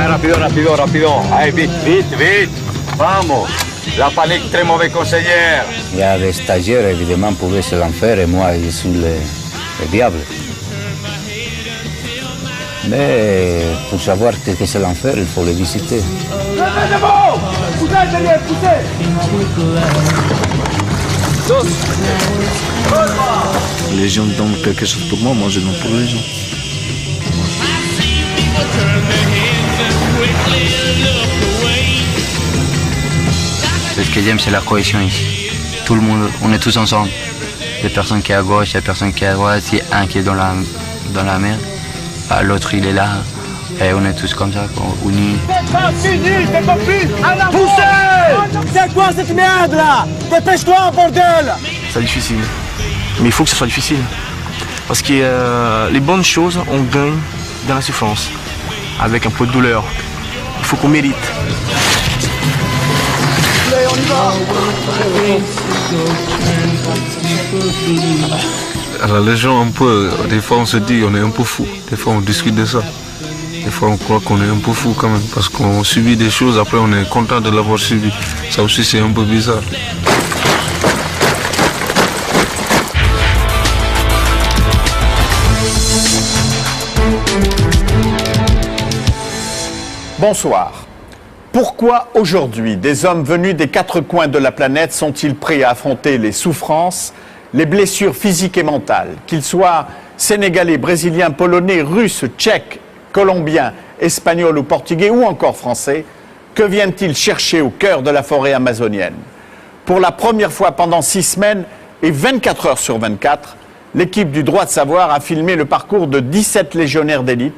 Rapido, rapido, rapido. Allez, vite, vite, vite. Vamos. La panique, très mauvais conseillère. Il y a des stagiaires, évidemment, pouvaient se l'enfer et moi, je suis le diable. Mais pour savoir ce que c'est l'enfer, il faut le visiter. Les gens donnent quelque chose pour moi, moi je donne pour les gens. Ce que j'aime, c'est la cohésion ici. Tout le monde, on est tous ensemble. Les personnes qui sont à gauche, les personnes qui sont à droite, il y a un qui est dans la mer, l'autre il est là, et on est tous comme ça, unis. C'est pas fini, c'est pas fini. Poussez! C'est quoi cette merde là? Dépêche-toi, bordel! C'est difficile, mais il faut que ce soit difficile. Parce que les bonnes choses, on gagne dans la souffrance, avec un peu de douleur. Il faut qu'on mérite. Allez, on y va! Alors les gens un peu, des fois on se dit on est un peu fou, des fois on discute de ça. Des fois on croit qu'on est un peu fou quand même, parce qu'on subit des choses, après on est content de l'avoir subi. Ça aussi c'est un peu bizarre. Bonsoir. Pourquoi aujourd'hui des hommes venus des quatre coins de la planète sont-ils prêts à affronter les souffrances, les blessures physiques et mentales, qu'ils soient sénégalais, brésiliens, polonais, russes, tchèques, colombiens, espagnols ou portugais ou encore français? Que viennent-ils chercher au cœur de la forêt amazonienne? Pour la première fois pendant 6 semaines et 24 heures sur 24, l'équipe du Droit de Savoir a filmé le parcours de 17 légionnaires d'élite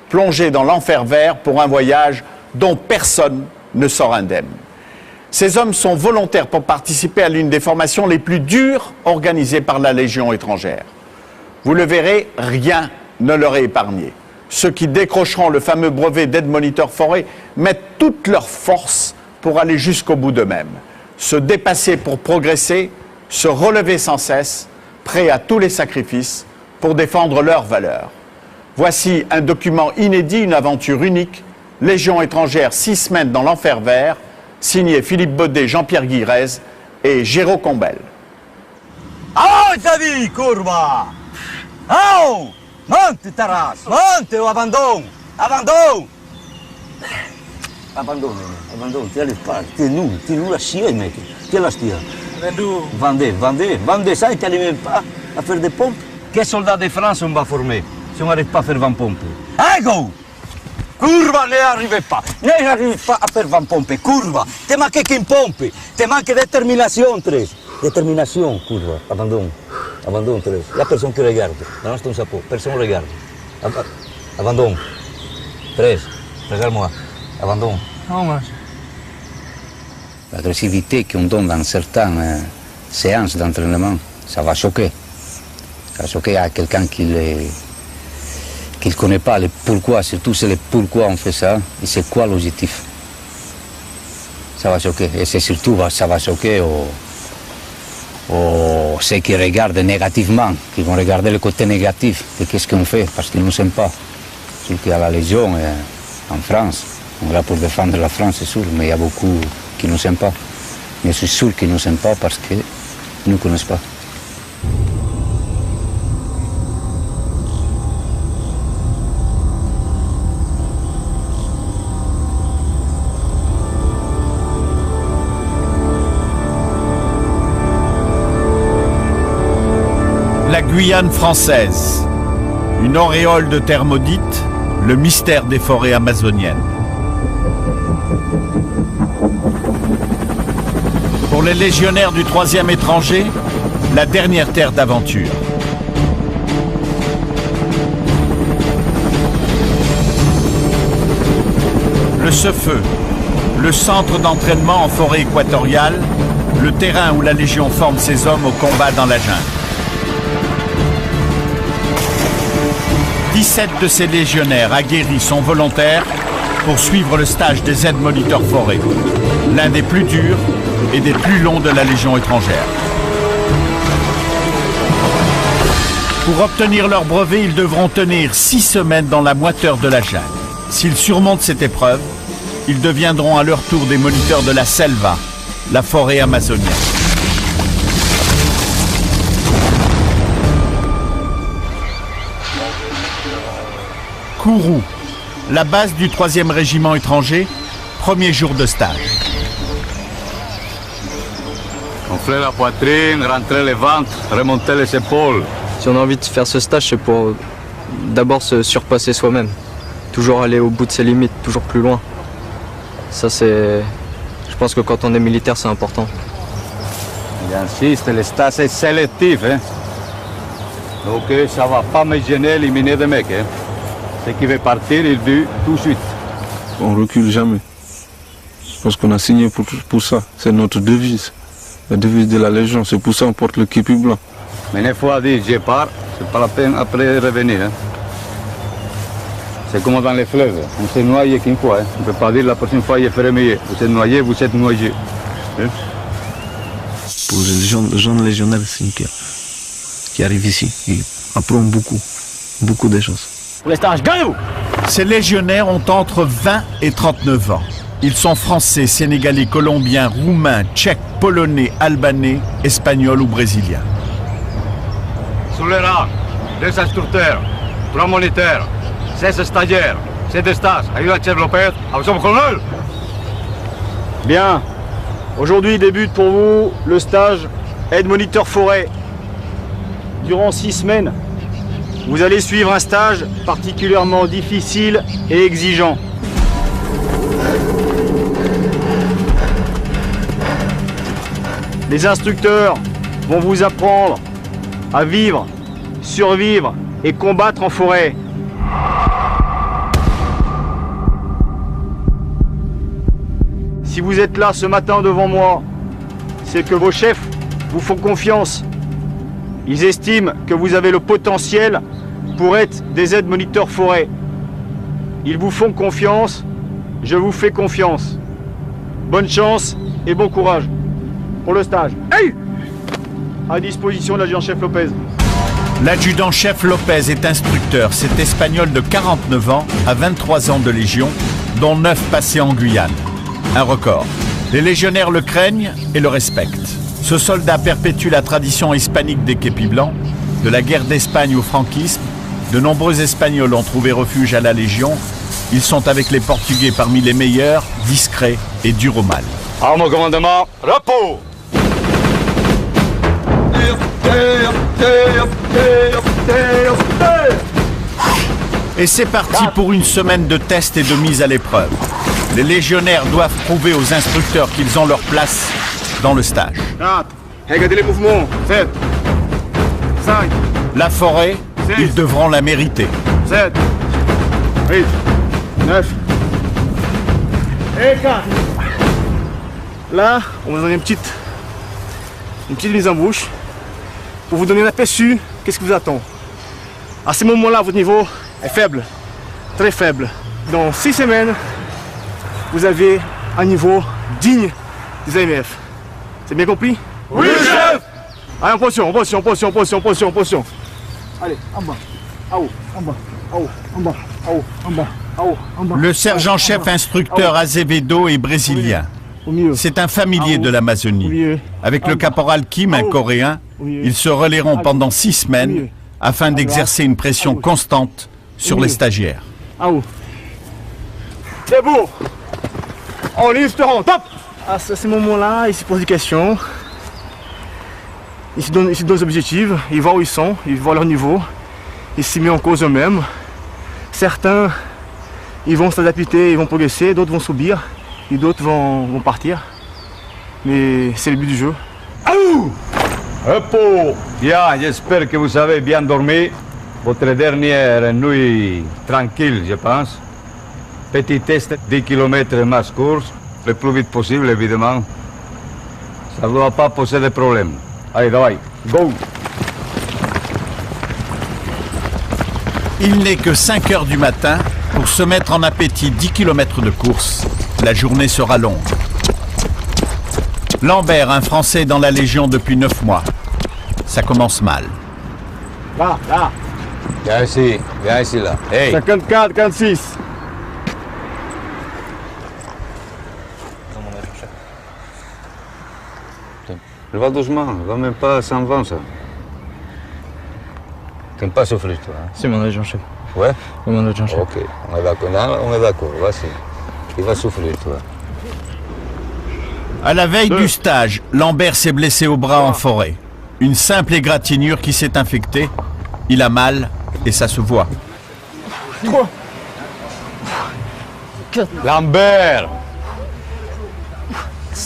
plongés dans l'enfer vert pour un voyage dont personne ne sort indemne. Ces hommes sont volontaires pour participer à l'une des formations les plus dures organisées par la Légion étrangère. Vous le verrez, rien ne leur est épargné. Ceux qui décrocheront le fameux brevet d'aide-moniteur forêt mettent toute leur force pour aller jusqu'au bout d'eux-mêmes. Se dépasser pour progresser, se relever sans cesse, prêts à tous les sacrifices pour défendre leurs valeurs. Voici un document inédit, une aventure unique, Légion étrangère 6 semaines dans l'enfer vert, signé Philippe Baudet, Jean-Pierre Guirez et Géraud Combel. Oh, David, curva! Oh! Monte, Taras! Monte ou abandon! Abandon! Abandon, ti allez pas, t'es nous la scia, mec. Qui est la scia? Vendez ça et tu n'arrives même pas à faire des pompes. Quels soldats de France on va former si on n'arrive pas à faire 20 pompes? Ego! Curva, n'arrive pas à faire 20 pompes. Curva, te manque qu'une pompe. Te manque détermination, Tres. Détermination, curva. Abandon, Tres. Il n'y a personne qui regarde. Balance ton chapeau, personne ne regarde. Abandon. Tres, regarde-moi. Abandon. Non, moi. L'agressivité qu'on donne dans certaines séances d'entraînement, ça va choquer. Ça va choquer à quelqu'un qui ne connaît pas le pourquoi, surtout c'est le pourquoi on fait ça et c'est quoi l'objectif. Ça va choquer. Et c'est surtout, ça va choquer ceux qui regardent négativement, qui vont regarder le côté négatif de qu'est-ce qu'on fait, parce qu'ils ne nous aiment pas. Surtout à la Légion, en France, on est là pour défendre la France, c'est sûr, mais il y a beaucoup qui ne nous aiment pas. Mais je suis sûr qu'ils ne nous aiment pas parce qu'ils ne nous connaissent pas. La Guyane française, une auréole de terre maudite, le mystère des forêts amazoniennes. Pour les légionnaires du 3e étranger, la dernière terre d'aventure. Le Cefeu, le centre d'entraînement en forêt équatoriale, le terrain où la Légion forme ses hommes au combat dans la jungle. 17 de ces légionnaires aguerris sont volontaires pour suivre le stage des aides-moniteurs forêt, l'un des plus durs et des plus longs de la Légion étrangère. Pour obtenir leur brevet, ils devront tenir 6 semaines dans la moiteur de la jungle. S'ils surmontent cette épreuve, ils deviendront à leur tour des moniteurs de la selva, la forêt amazonienne. Kourou, la base du 3e régiment étranger, premier jour de stage. Gonfler la poitrine, rentrer le ventre, remonter les épaules. Si on a envie de faire ce stage, c'est pour d'abord se surpasser soi-même. Toujours aller au bout de ses limites, toujours plus loin. Ça, c'est... Je pense que quand on est militaire, c'est important. J'insiste, le stage est sélectif. Hein? Donc ça ne va pas me gêner éliminer des mecs. Hein? Ce qui veut partir, il dit tout de suite. On ne recule jamais. Parce qu'on a signé pour ça. C'est notre devise. La devise de la Légion. C'est pour ça qu'on porte le képi blanc. Mais une fois dit je pars, c'est pas la peine après revenir. Hein? C'est comme dans les fleuves. On s'est noyé qu'une fois. Hein? On ne peut pas dire la prochaine fois il ferait mieux. Vous êtes noyé, vous êtes noyé. Hein? Pour les jeunes légionnaires, c'est une pierre qui arrive ici. Ils apprennent beaucoup de choses. Pour les stages, gagnez-vous! Ces légionnaires ont entre 20 et 39 ans. Ils sont français, sénégalais, colombiens, roumains, tchèques, polonais, albanais, espagnols ou brésiliens. Sous les rangs, 2 instructeurs, 3 moniteurs, 16 stagiaires, 7 stages, adjudant-chef Lopez, au colonel. Bien. Aujourd'hui débute pour vous le stage aide-moniteur forêt. Durant 6 semaines, vous allez suivre un stage particulièrement difficile et exigeant. Les instructeurs vont vous apprendre à vivre, survivre et combattre en forêt. Si vous êtes là ce matin devant moi, c'est que vos chefs vous font confiance. Ils estiment que vous avez le potentiel pour être des aides-moniteurs forêt. Ils vous font confiance, je vous fais confiance. Bonne chance et bon courage pour le stage. Hey! À disposition de l'adjudant-chef Lopez. L'adjudant-chef Lopez est instructeur. Cet Espagnol de 49 ans a 23 ans de Légion, dont 9 passés en Guyane. Un record. Les légionnaires le craignent et le respectent. Ce soldat perpétue la tradition hispanique des képis blancs. De la guerre d'Espagne au franquisme, de nombreux Espagnols ont trouvé refuge à la Légion. Ils sont avec les Portugais parmi les meilleurs, discrets et durs au mal. À mon commandement, repos! Et c'est parti pour une semaine de tests et de mise à l'épreuve. Les légionnaires doivent prouver aux instructeurs qu'ils ont leur place dans le stage. 4. Regardez les mouvements. 7. 5. La forêt, ils devront la mériter. 7. 8. 9. Et 4. Là, on va vous donner une petite mise en bouche pour vous donner un aperçu. Qu'est-ce qui vous attend? À ce moment-là, votre niveau est faible, très faible. Dans 6 semaines, vous avez un niveau digne des AMF. C'est bien compris? Oui, chef! Allez, en position. Allez, en bas, en haut, en bas, en haut, en bas, en haut, en bas, en haut, en bas. Le sergent-chef instructeur Azevedo est brésilien. C'est un familier de l'Amazonie. Avec le caporal Kim, un Coréen, ils se relayeront pendant 6 semaines afin d'exercer une pression constante sur les stagiaires. Debout! En ligne, top! À ce moment-là, ils se posent des questions. Ils se donnent des objectifs, ils voient où ils sont, ils voient leur niveau. Ils se mettent en cause eux-mêmes. Certains, ils vont s'adapter, ils vont progresser, d'autres vont subir, et d'autres vont partir. Mais c'est le but du jeu. Repos! Bien, j'espère que vous avez bien dormi. Votre dernière nuit tranquille, je pense. Petit test, 10 km marche course, le plus vite possible, évidemment. Ça ne doit pas poser de problème. Allez, давай, go! Il n'est que 5 heures du matin pour se mettre en appétit 10 km de course. La journée sera longue. Lambert, un Français dans la Légion depuis 9 mois. Ça commence mal. Là, là. Viens ici, là. Hey. 54, 56. Va doucement, va même pas à 120 ça. T'aimes pas souffrir toi hein? C'est mon adjoint chef. Ouais? C'est mon adjoint chef. Ok, on est d'accord, vas-y. Il va souffrir toi. À la veille du stage, Lambert s'est blessé au bras en forêt. Une simple égratignure qui s'est infectée. Il a mal et ça se voit. 3. Lambert!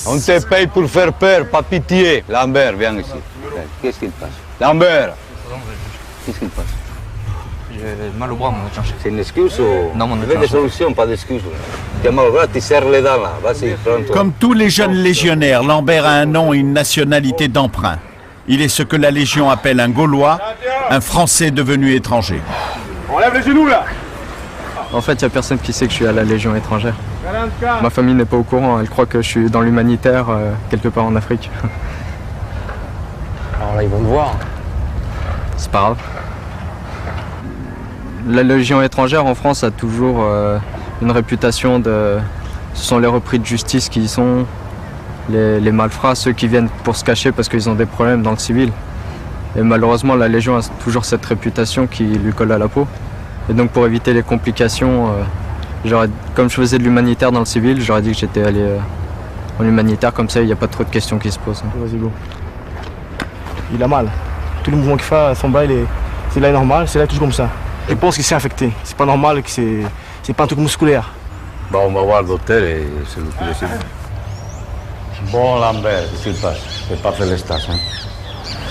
On te paye pour faire peur, pas pitié. Lambert, viens ici. Qu'est-ce qu'il passe? Lambert! Qu'est-ce qu'il passe? J'ai mal au bras, mon adjoint chef. C'est une excuse ou... Non, mon Tu veux adjoint des chef. solutions, pas d'excuses. Tu as mal au bras, tu serres les dents là. Vas-y, prends-toi. Comme tous les jeunes légionnaires, Lambert a un nom et une nationalité d'emprunt. Il est ce que la Légion appelle un Gaulois, un Français devenu étranger. Enlève les genoux là. En fait, il n'y a personne qui sait que je suis à la Légion étrangère. 44. Ma famille n'est pas au courant, elle croit que je suis dans l'humanitaire, quelque part en Afrique. Alors là, ils vont me voir. C'est pas grave. La Légion étrangère en France a toujours une réputation de... Ce sont les repris de justice qui y sont, les malfrats, ceux qui viennent pour se cacher parce qu'ils ont des problèmes dans le civil. Et malheureusement, la Légion a toujours cette réputation qui lui colle à la peau. Et donc pour éviter les complications, comme je faisais de l'humanitaire dans le civil, j'aurais dit que j'étais allé en humanitaire, comme ça il n'y a pas trop de questions qui se posent. Vas-y, go. Il a mal. Tous les mouvements qu'il fait à son bas, c'est là normal, c'est là toujours comme ça. Je pense qu'il s'est infecté. C'est pas normal, que c'est pas un truc musculaire. Bon, on va voir le docteur et c'est le plus possible. Bon, Lambert, qu'est-ce qu'il passe? Je n'ai pas fait le stage, hein?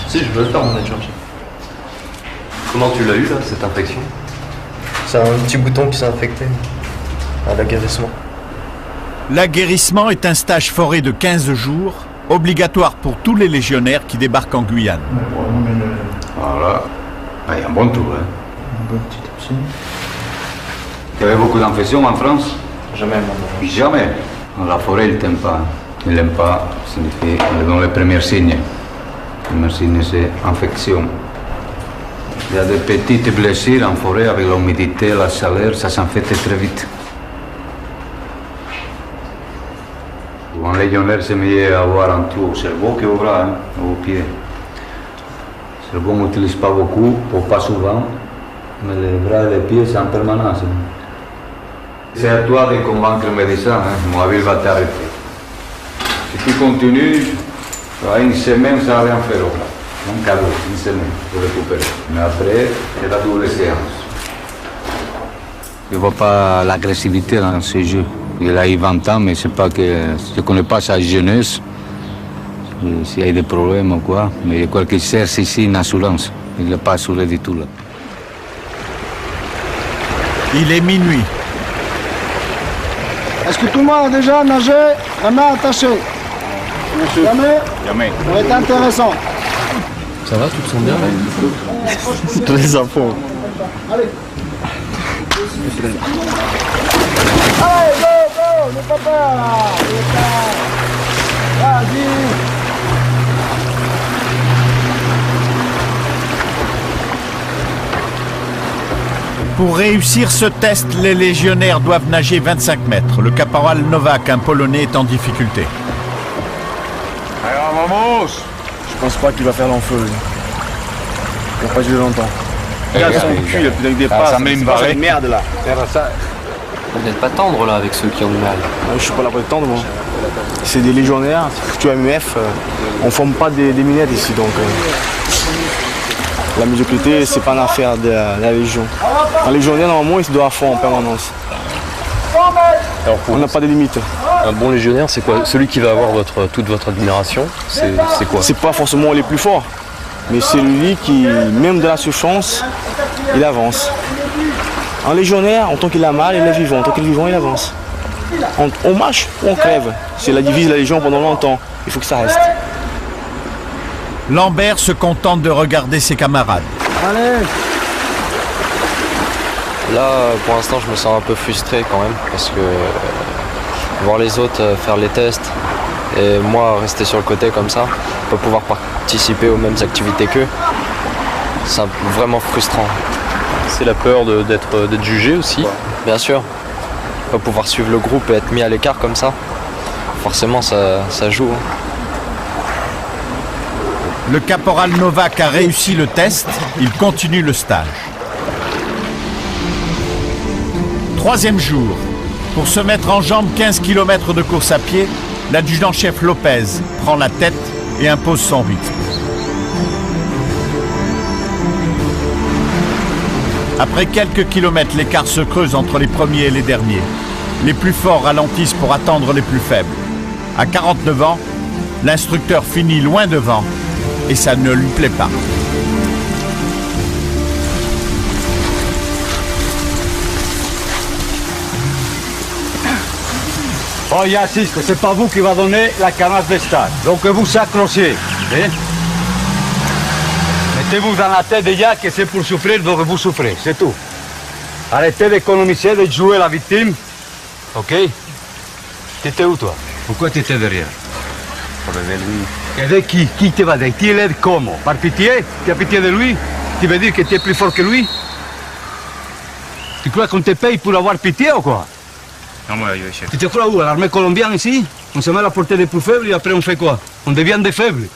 Si, je veux le faire, mon adjoint chef. Comment tu l'as eu, là, cette infection? C'est un petit bouton qui s'est infecté à l'aguerrissement. L'aguerrissement est un stage forêt de 15 jours, obligatoire pour tous les légionnaires qui débarquent en Guyane. Voilà. Ah, il y a un bon tour, hein? Un bon petit absent. Tu avais beaucoup d'infections en France? Jamais, maman. Jamais. La forêt, il t'aime pas. Il n'aime pas, signifie, il donne les premiers signes. Les premiers signes, c'est infection. Il y a des petites blessures en forêt avec l'humidité, la chaleur, ça s'infecte très vite. Pour un légionnaire, c'est mieux avoir un trou au cerveau qu'au bras, hein, au pied. Le cerveau, on n'utilise pas beaucoup, ou pas souvent, mais les bras et les pieds, c'est en permanence. C'est à toi de convaincre le médecin, hein. Mon avis va t'arrêter. Si tu continues, à une semaine, ça va rien faire au bras. Un cadeau, une semaine pour récupérer. Mais après, c'est la double séance. Je ne vois pas l'agressivité dans ce jeu. Il a eu 20 ans, mais c'est pas que je ne connais pas sa jeunesse. S'il y a des problèmes ou quoi, mais je crois qu'il cherche ici une assurance. Il n'est pas assuré du tout là. Il est minuit. Est-ce que tout le monde a déjà nagé la main attachée? Jamais? Jamais. Ça va être intéressant. Ça va, tu te sens bien? Tous les infos. Allez, go, go, n'aie pas peur. Vas-y. Pour réussir ce test, les légionnaires doivent nager 25 mètres. Le caporal Novak, un Polonais, est en difficulté. Alors, vamos. Je pense pas qu'il va faire l'enfeu. Il va pas durer longtemps. Regarde son cul, il a plus avec des passes. Ça met une C'est pas barrette. cette merde là. Vous n'êtes pas tendre, là, avec ceux qui ont du mal. Je suis pas là pour étendre, moi. C'est des légionnaires, tu es MF, on forme pas des minettes ici, donc la médiocrité, c'est pas une affaire de la Légion. Un légionnaire, normalement, il se doit à fond en permanence. Alors, On n'a pas de limites. un bon légionnaire, c'est quoi? Celui qui va avoir toute votre admiration, c'est quoi? C'est pas forcément les plus forts, mais c'est lui qui, même de la souffrance, il avance. Un légionnaire, en tant qu'il a mal, il est vivant. En tant qu'il est vivant, il avance. On marche ou on crève. C'est la devise de la Légion pendant longtemps. Il faut que ça reste. Lambert se contente de regarder ses camarades. Allez. Là, pour l'instant, je me sens un peu frustré quand même, parce que voir les autres faire les tests et moi rester sur le côté comme ça, pas pouvoir participer aux mêmes activités qu'eux, c'est vraiment frustrant. C'est la peur d'être jugé aussi. Bien sûr. Pas pouvoir suivre le groupe et être mis à l'écart comme ça, forcément ça joue. Le caporal Novak a réussi le test, il continue le stage. 3e jour. Pour se mettre en jambe 15 km de course à pied, l'adjudant-chef Lopez prend la tête et impose son rythme. Après quelques kilomètres, l'écart se creuse entre les premiers et les derniers. Les plus forts ralentissent pour attendre les plus faibles. À 49 ans, l'instructeur finit loin devant et ça ne lui plaît pas. Oh, il insiste, c'est pas vous qui va donner la canne de stage. Donc vous accrochez. Mettez-vous dans la tête déjà que c'est pour souffrir, donc vous souffrez, c'est tout. Arrêtez d'économiser, de jouer la victime. Ok? T'étais où toi? Pourquoi t'étais derrière? Pour aider lui. Aider qui? Qui te va aider? Qui l'aide comment? Par pitié? Tu as pitié de lui? Tu veux dire que tu es plus fort que lui? Tu crois qu'on te paye pour avoir pitié ou quoi? Non, moi, je chef. Tu te crois où? À l'armée colombienne ici? On se met à la portée des plus faibles et après on fait quoi? On devient des faibles.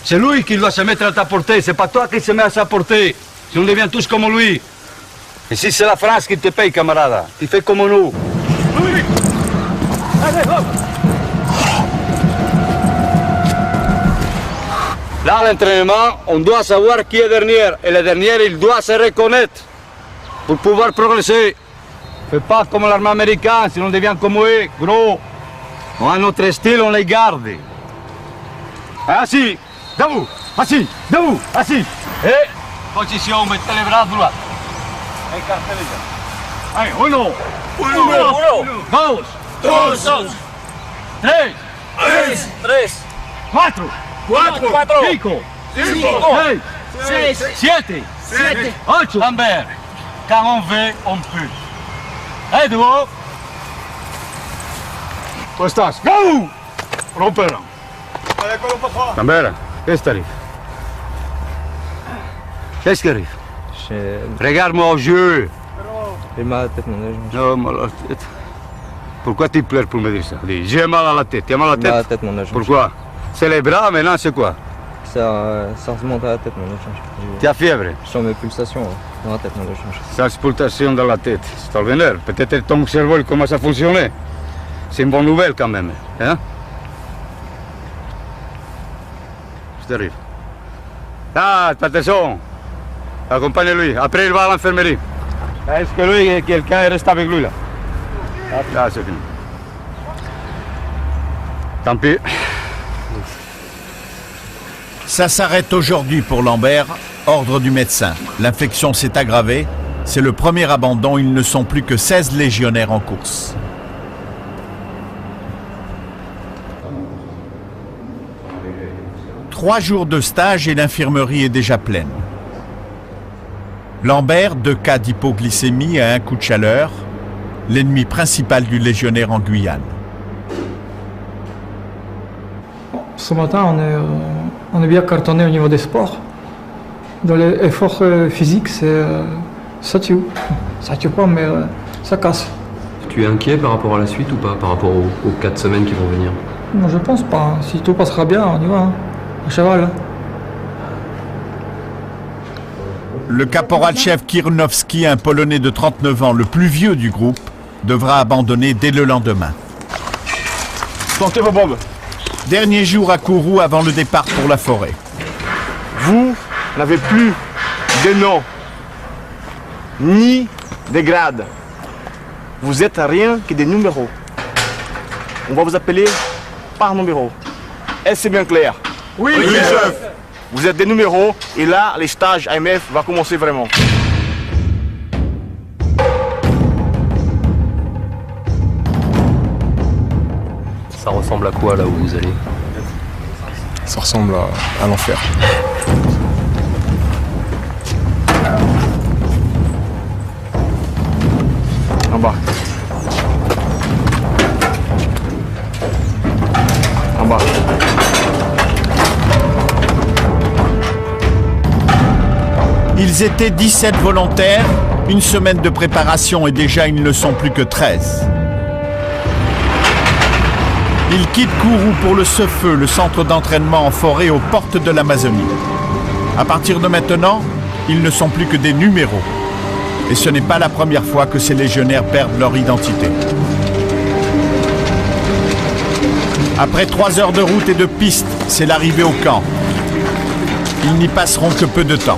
C'est lui qui doit se mettre à ta portée, c'est pas toi qui se met à sa portée. Si on devient tous comme lui. Ici c'est la France qui te paye, camarade. Tu fais comme nous. Allez, hop. Là, à l'entraînement, on doit savoir qui est dernier. Et le dernier, il doit se reconnaître pour pouvoir progresser. Fais pas comme l'armée américaine, sinon on devient comme eux, gros. On a notre style, on les garde. Assis, debout, assis, debout, assis. Et position, mettez les bras droits. Écartez les jambes. Allez, uno, dos, tres, cuatro, cinco, seis, siete, ocho. Lambert, quand on veut, on peut. Allez, debout. ¿Cómo estás? ¡Go! Rómpelo. Lambert, qu'est-ce qui t'arrive? Qu'est-ce qui arrive? Regarde-moi aux yeux. J'ai mal à la tête, mon âge. Non, mal à la tête. Pourquoi tu pleures pour me dire ça? Dis, j'ai mal à la tête. Tu as mal à la tête? Mal à la tête, mon âge. Pourquoi? C'est les bras, maintenant c'est quoi? Ça remonte à la tête, mon âge. Tu as fièvre? Je sens mes pulsations dans la tête, mon âge. Ça, pulsations dans la tête. C'est le vénère. Peut-être ton cerveau il commence à fonctionner. C'est une bonne nouvelle quand même. Hein? Qu'est-ce qui t'arrive? Ah, attention. Accompagne-lui. Après, il va à l'infirmerie. Est-ce que lui, quelqu'un reste avec lui là? Ah, c'est fini. Tant pis. Ça s'arrête aujourd'hui pour Lambert, ordre du médecin. L'infection s'est aggravée, c'est le premier abandon, ils ne sont plus que 16 légionnaires en course. Trois jours de stage et l'infirmerie est déjà pleine. Lambert, 2 cas d'hypoglycémie à un coup de chaleur, l'ennemi principal du légionnaire en Guyane. Ce matin, on est bien cartonné au niveau des sports. Dans l'effort physique, ça tue. Ça tue pas, mais ça casse. Tu es inquiet par rapport à la suite ou pas? Par rapport aux 4 semaines qui vont venir? Non, je pense pas. Si tout passera bien, on y va. À cheval. Le caporal-chef Kirnowski, un Polonais de 39 ans, le plus vieux du groupe, devra abandonner dès le lendemain. Sortez vos bombes. Dernier jour à Kourou avant le départ pour la forêt. Vous n'avez plus de nom, ni de grade. Vous êtes rien que des numéros. On va vous appeler par numéro. Est-ce que c'est bien clair? Oui, chef. Vous êtes des numéros et là, les stages AMF va commencer vraiment. Ça ressemble à quoi là où vous allez? Ça ressemble à l'enfer. En bas. En bas. Ils étaient 17 volontaires, une semaine de préparation et déjà ils ne sont plus que 13. Ils quittent Kourou pour le Cefeu, le centre d'entraînement en forêt aux portes de l'Amazonie. À partir de maintenant, ils ne sont plus que des numéros. Et ce n'est pas la première fois que ces légionnaires perdent leur identité. Après 3 heures de route et de piste, c'est l'arrivée au camp. Ils n'y passeront que peu de temps.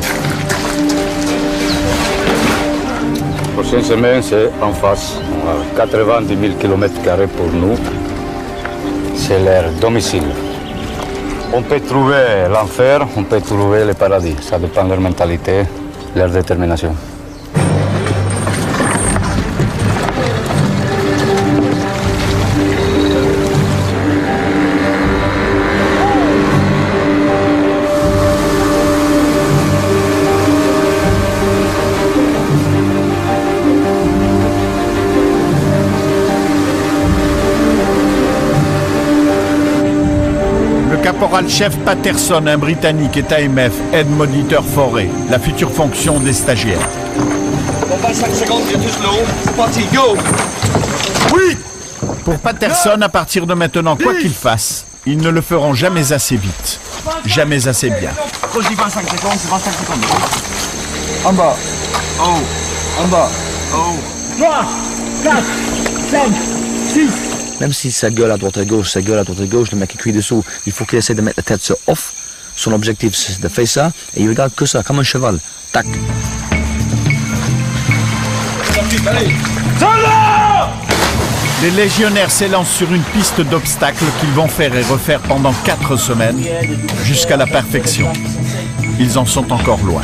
La prochaine semaine, c'est en face. 90 000 km² pour nous. C'est leur domicile. On peut trouver l'enfer, on peut trouver le paradis. Ça dépend de leur mentalité, leur détermination. Caporal-chef Patterson, un Britannique, est AMF, aide-moniteur forêt, la future fonction des stagiaires. Dans 25 secondes, j'ai tous le haut. C'est parti, go! Oui! Pour Patterson, à partir de maintenant, quoi qu'ils fassent, ils ne le feront jamais assez vite, jamais assez bien. Quand je dis 25 secondes, c'est 25 secondes. En bas. Oh. En bas. Oh. 3, 4, 5, 6. Même si ça gueule à droite à gauche, le mec qui crie dessous, il faut qu'il essaie de mettre la tête sur off. Son objectif, c'est de faire ça, et il regarde que ça, comme un cheval. Tac. Les légionnaires s'élancent sur une piste d'obstacles qu'ils vont faire et refaire pendant 4 semaines, jusqu'à la perfection. Ils en sont encore loin.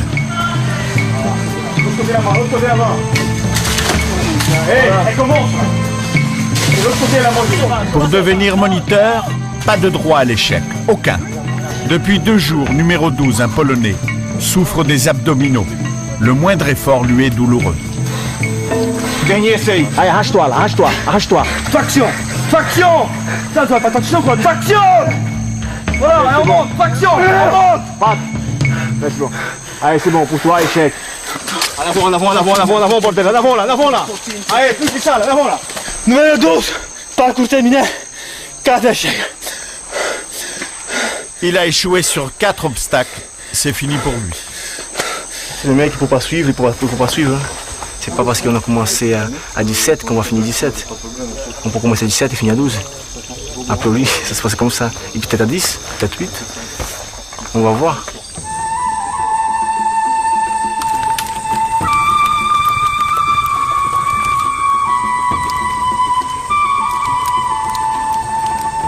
Pour devenir moniteur, pas de droit à l'échec, aucun. Depuis 2 jours, numéro 12, un Polonais, souffre des abdominaux. Le moindre effort lui est douloureux. Dernier essai. Allez, arrache-toi là, arrache-toi, arrache-toi. Faction, faction. Ça, tu vas pas faction quoi, faction. Voilà, allez, on monte, faction, on monte. Pat, reste bon. Allez, c'est bon, pousse-toi, échec. En avant, en avant, en avant, en avant, en avant, bordel, en avant là, en avant là. Allez, plus que ça, là, en avant là. Numéro 12, parcours terminé, 4 échecs. Il a échoué sur 4 obstacles, c'est fini pour lui. Le mec, il faut pas suivre, il faut pas suivre. C'est pas parce qu'on a commencé à 17 qu'on va finir 17. On peut commencer à 17 et finir à 12. Après lui, ça se passe comme ça. Et peut-être à 10, peut-être 8. On va voir.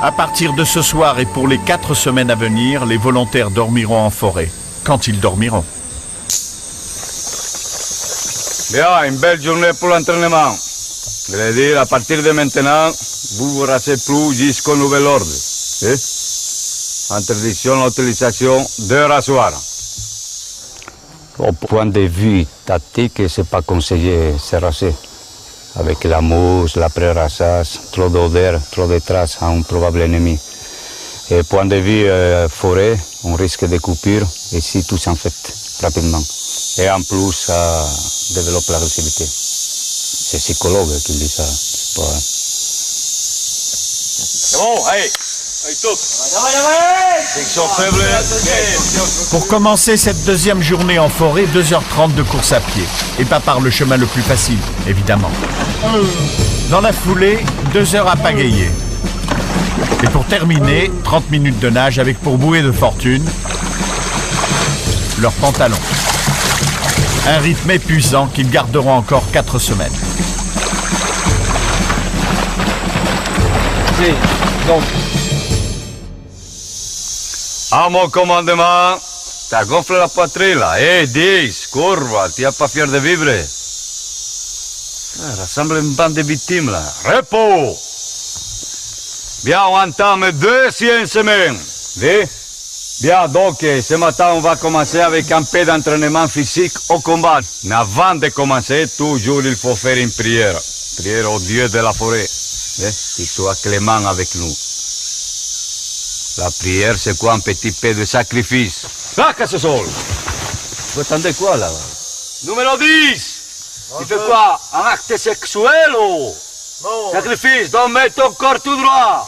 À partir de ce soir et pour les 4 semaines à venir, les volontaires dormiront en forêt, quand ils dormiront. Bien, une belle journée pour l'entraînement. Je veux dire, à partir de maintenant, vous ne restez plus jusqu'au nouvel ordre. Interdiction à l'utilisation de rasoir. Au point de vue tactique, ce n'est pas conseillé de se raser. Avec la mousse, l'après-rassage, trop d'odeur, trop de traces à un probable ennemi. Et point de vue forêt, on risque de coupure et si tout s'infecte rapidement. Et en plus, ça développe l'agressivité. C'est psychologue qui dit ça. C'est bon, allez, stop. Pour commencer cette 2e journée en forêt, 2h30 de course à pied. Et pas par le chemin le plus facile, évidemment. Dans la foulée, 2 heures à pagayer. Et pour terminer, 30 minutes de nage avec pour bouée de fortune leurs pantalons. Un rythme épuisant qu'ils garderont encore 4 semaines. Donc, à mon commandement, t'as gonflé la poitrine là. Hé, 10, courbe, tu n'es pas fier de vivre. Rassemble une bande de victimes là. Repos. Bien, on entame 2e semaine. Bien, donc, ce matin, on va commencer avec un peu d'entraînement physique au combat. Mais avant de commencer, toujours, il faut faire une prière. Prière au Dieu de la forêt. Qu'il soit clément avec nous. La prière, c'est quoi? Un petit peu de sacrifice. Là, que ce sol. Vous attendez quoi, là? Numéro 10. Tu fais quoi? Un acte sexuel ou? Non. Sacrifice, donc mets ton corps tout droit.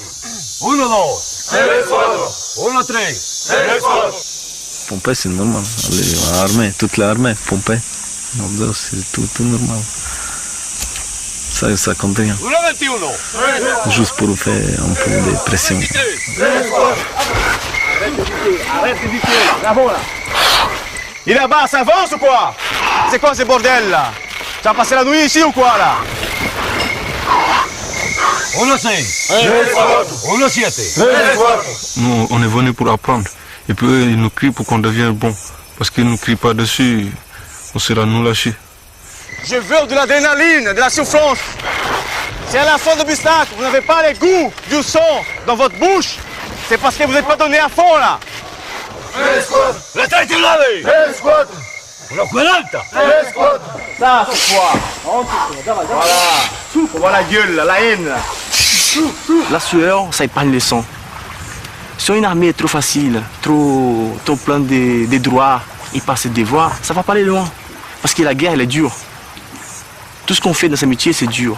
1, 2. 1, 3. Pomper, c'est normal. L'armée, toute l'armée, pomper. C'est tout normal. Ça compte rien. 1, 21. Juste pour faire un peu de pression. Arrête de piquer là. Bravo là. Il est là-bas, ça avance ou quoi? C'est quoi ce bordel là? Tu as passé la nuit ici ou quoi là? 1, 6. 1, 7. Nous, on est venu pour apprendre. Et puis eux, ils nous crient pour qu'on devienne bon. Parce qu'ils ne nous crient pas dessus, on sera nous lâchés. Je veux de l'adrénaline, de la souffrance. Si à la fin de l'obstacle, vous n'avez pas le goût du sang dans votre bouche, c'est parce que vous n'êtes pas donné à fond là. La tête est lavée. 1, 40. Ça, c'est quoi? Voilà. On voit la gueule, la haine. La sueur, ça épargne le sang. Si une armée est trop facile, trop plein de droits et pas assez de devoirs, ça va pas aller loin. Parce que la guerre, elle est dure. Tout ce qu'on fait dans ce métier, c'est dur.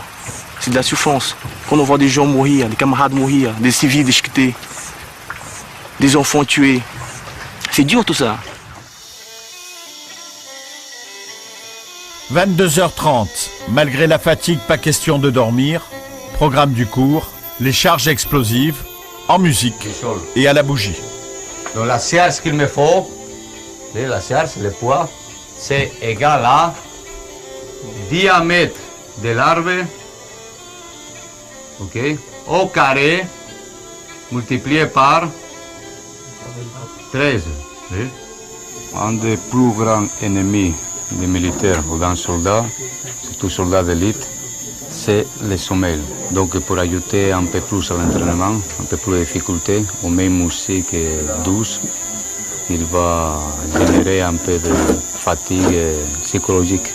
C'est de la souffrance. Quand on voit des gens mourir, des camarades mourir, des civils déchiquetés, des enfants tués, c'est dur tout ça. 22h30. Malgré la fatigue, pas question de dormir. Programme du cours, les charges explosives, en musique et à la bougie. Donc la charge qu'il me faut, la charge, le poids, c'est égal à diamètre de l'arbre, ok, au carré, multiplié par 13. Oui. Un des plus grands ennemis des militaires ou d'un soldat, surtout soldat d'élite, c'est le sommeil. Donc pour ajouter un peu plus à l'entraînement, un peu plus de difficulté, ou même musique douce, il va générer un peu de fatigue psychologique.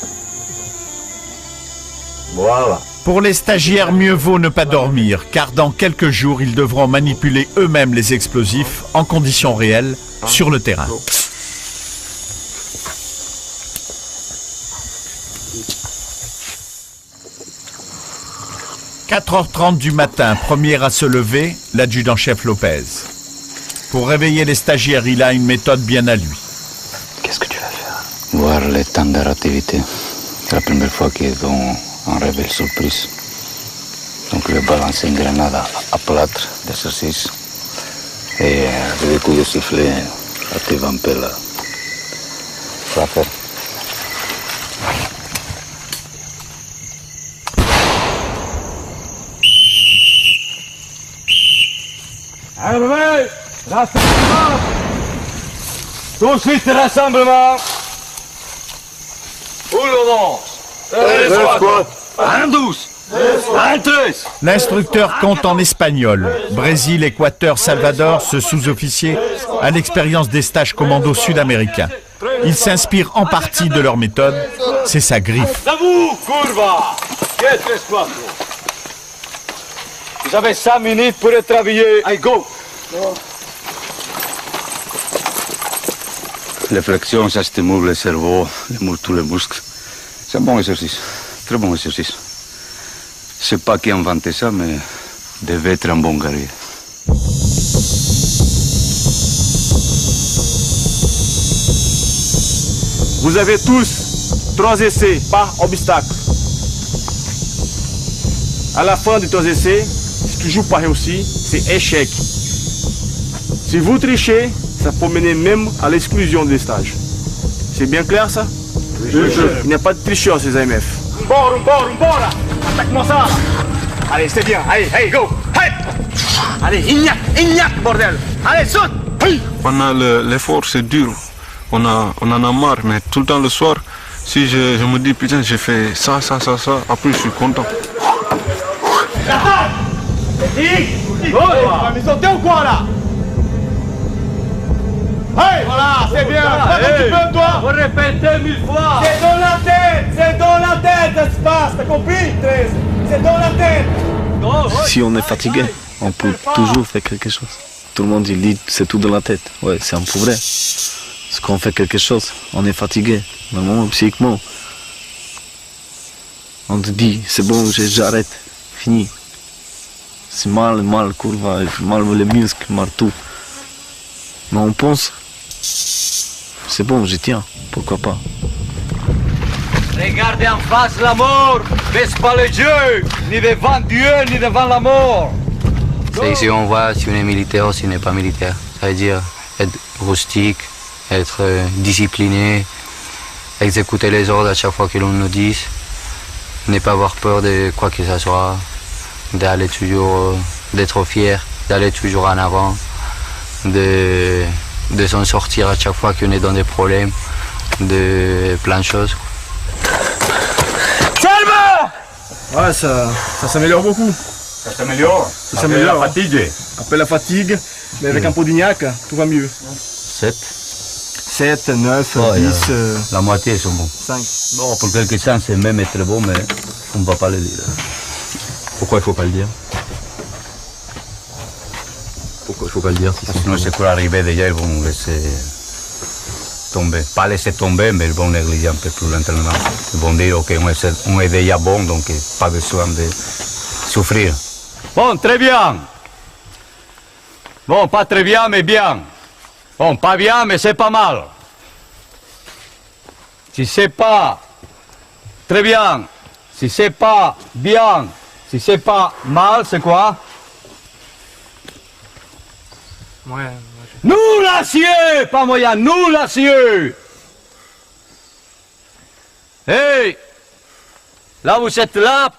Voilà. Pour les stagiaires, mieux vaut ne pas dormir, car dans quelques jours, ils devront manipuler eux-mêmes les explosifs en conditions réelles sur le terrain. « 4h30 du matin, premier à se lever, l'adjudant-chef Lopez. Pour réveiller les stagiaires, il a une méthode bien à lui. Qu'est-ce que tu vas faire? Voir le temps de réactivité. C'est la première fois qu'ils ont un réveil surprise. Donc je vais balancer une grenade à plâtre d'exercice. Et avec des coups de sifflet, active un peu l'affaire. Allez, rassemblement. Tout de suite, rassemblement. Pour le nom. 1, 12. 1, 13. L'instructeur compte en espagnol. Brésil, Équateur, Salvador, ce sous-officier a l'expérience des stages commando sud-américains. Il s'inspire en partie de leur méthode. C'est sa griffe. Debout, curva. 4, 3, 4. Vous avez 5 minutes pour travailler. Allez, go. Les flexions, ça stimule le cerveau, tous les muscles. C'est un bon exercice, très bon exercice. Je ne sais pas qui a inventé ça, mais devait être un bon guerrier. Vous avez tous 3 essais par obstacle. À la fin de 3 essais, si toujours pas réussi, c'est échec. Si vous trichez, ça peut mener même à l'exclusion des stages. C'est bien clair ça? Oui, il n'y a pas de tricheur ces AMF. Bora, attaque-moi ça. Allez, c'est bien, allez, go. Allez, ignac, bordel. Allez, saute. Pendant l'effort, c'est dur. On en a marre, mais tout le temps le soir, si je me dis, putain, j'ai fait ça, après je suis content. Tu vas me sauter ou quoi là? Hey, voilà, c'est bien. Pas un petit peu, toi. Faut répéter 1000 fois. C'est dans la tête, ça se passe, t'as compris, 13? C'est dans la tête. Si on est fatigué, on peut toujours faire quelque chose. Tout le monde dit, c'est tout dans la tête. Ouais, c'est un peu vrai. Parce qu'on fait quelque chose, on est fatigué, vraiment psychiquement. On te dit, c'est bon, j'arrête, fini. C'est mal, courbe, mal les muscles, mal tout. Mais on pense, c'est bon, je tiens, pourquoi pas. Regardez en face la mort, baisse pas les yeux, ni devant Dieu, ni devant la mort. C'est ici on voit si on est militaire ou si on n'est pas militaire. Ça veut dire être rustique, être discipliné, exécuter les ordres à chaque fois que l'on nous dit, ne pas avoir peur de quoi que ce soit, d'aller toujours, d'être fier, d'aller toujours en avant, de s'en sortir à chaque fois qu'on est dans des problèmes, de plein de choses. Ouais, ça s'améliore beaucoup. Ça s'améliore. Ça s'améliore. La fatigue. Après la fatigue, mais avec un pot d'ignac, tout va mieux. 7, 9, 10... La moitié sont bons. 5. Bon, pour quelques-uns, c'est même très bon, mais on ne va pas le dire. Pourquoi il ne faut pas le dire? Pourquoi il ne faut pas le dire? Sinon, c'est pour arriver déjà, ils vont laisser tomber. Pas laisser tomber, mais ils vont négliger un peu plus l'entraînement. Ils vont dire, ok, on est déjà bon, donc pas besoin de souffrir. Bon, très bien. Bon, pas très bien, mais bien. Bon, pas bien, mais c'est pas mal. Si c'est pas très bien, si c'est pas bien, si c'est pas mal, c'est quoi? Nul à cieux, pas moyen, nul à cieux. Hey, là vous êtes là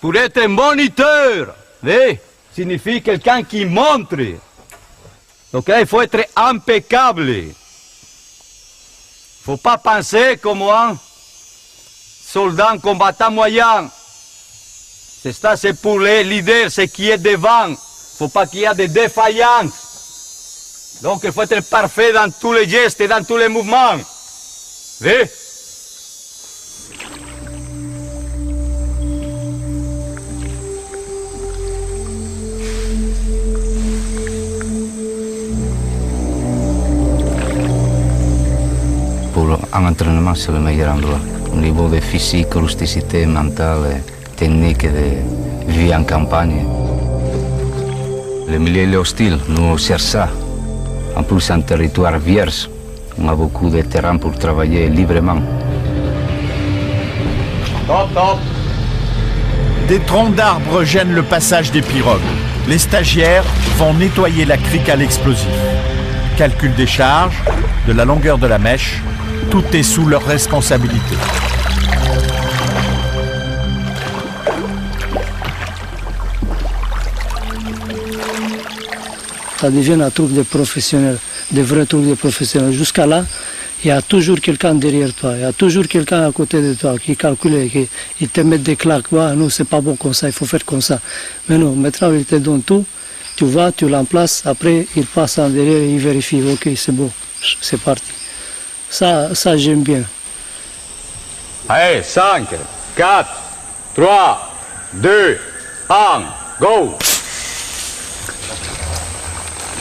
pour être un moniteur. Hey, signifie quelqu'un qui montre. Donc là, il faut être impeccable. Il ne faut pas penser comme un soldat combattant moyen. C'est ça, c'est pour les leaders, ce qui est devant. Il ne faut pas qu'il y ait de défaillances. Donc il faut être parfait dans tous les gestes et dans tous les mouvements. Oui? Pour un entraînement, c'est le meilleur endroit. Au niveau de physique, rusticité, mentale, technique de vie en campagne. Le milieu est hostile, nous on cherche ça. En plus, c'est un territoire vierge. On a beaucoup de terrain pour travailler librement. Top, top. Des troncs d'arbres gênent le passage des pirogues. Les stagiaires vont nettoyer la crique à l'explosif. Calcul des charges, de la longueur de la mèche, tout est sous leur responsabilité. Ça devient un truc de professionnel, de vrais trucs de professionnels. Jusqu'à là, il y a toujours quelqu'un derrière toi, il y a toujours quelqu'un à côté de toi qui calcule, qui te met des claques. Ah, non, c'est pas bon comme ça, il faut faire comme ça. Mais non, maintenant, il te donne tout, tu vas, tu l'emplaces, après, il passe en derrière et il vérifie, ok, c'est bon, c'est parti. Ça j'aime bien. Allez, 5, 4, 3, 2, 1, go!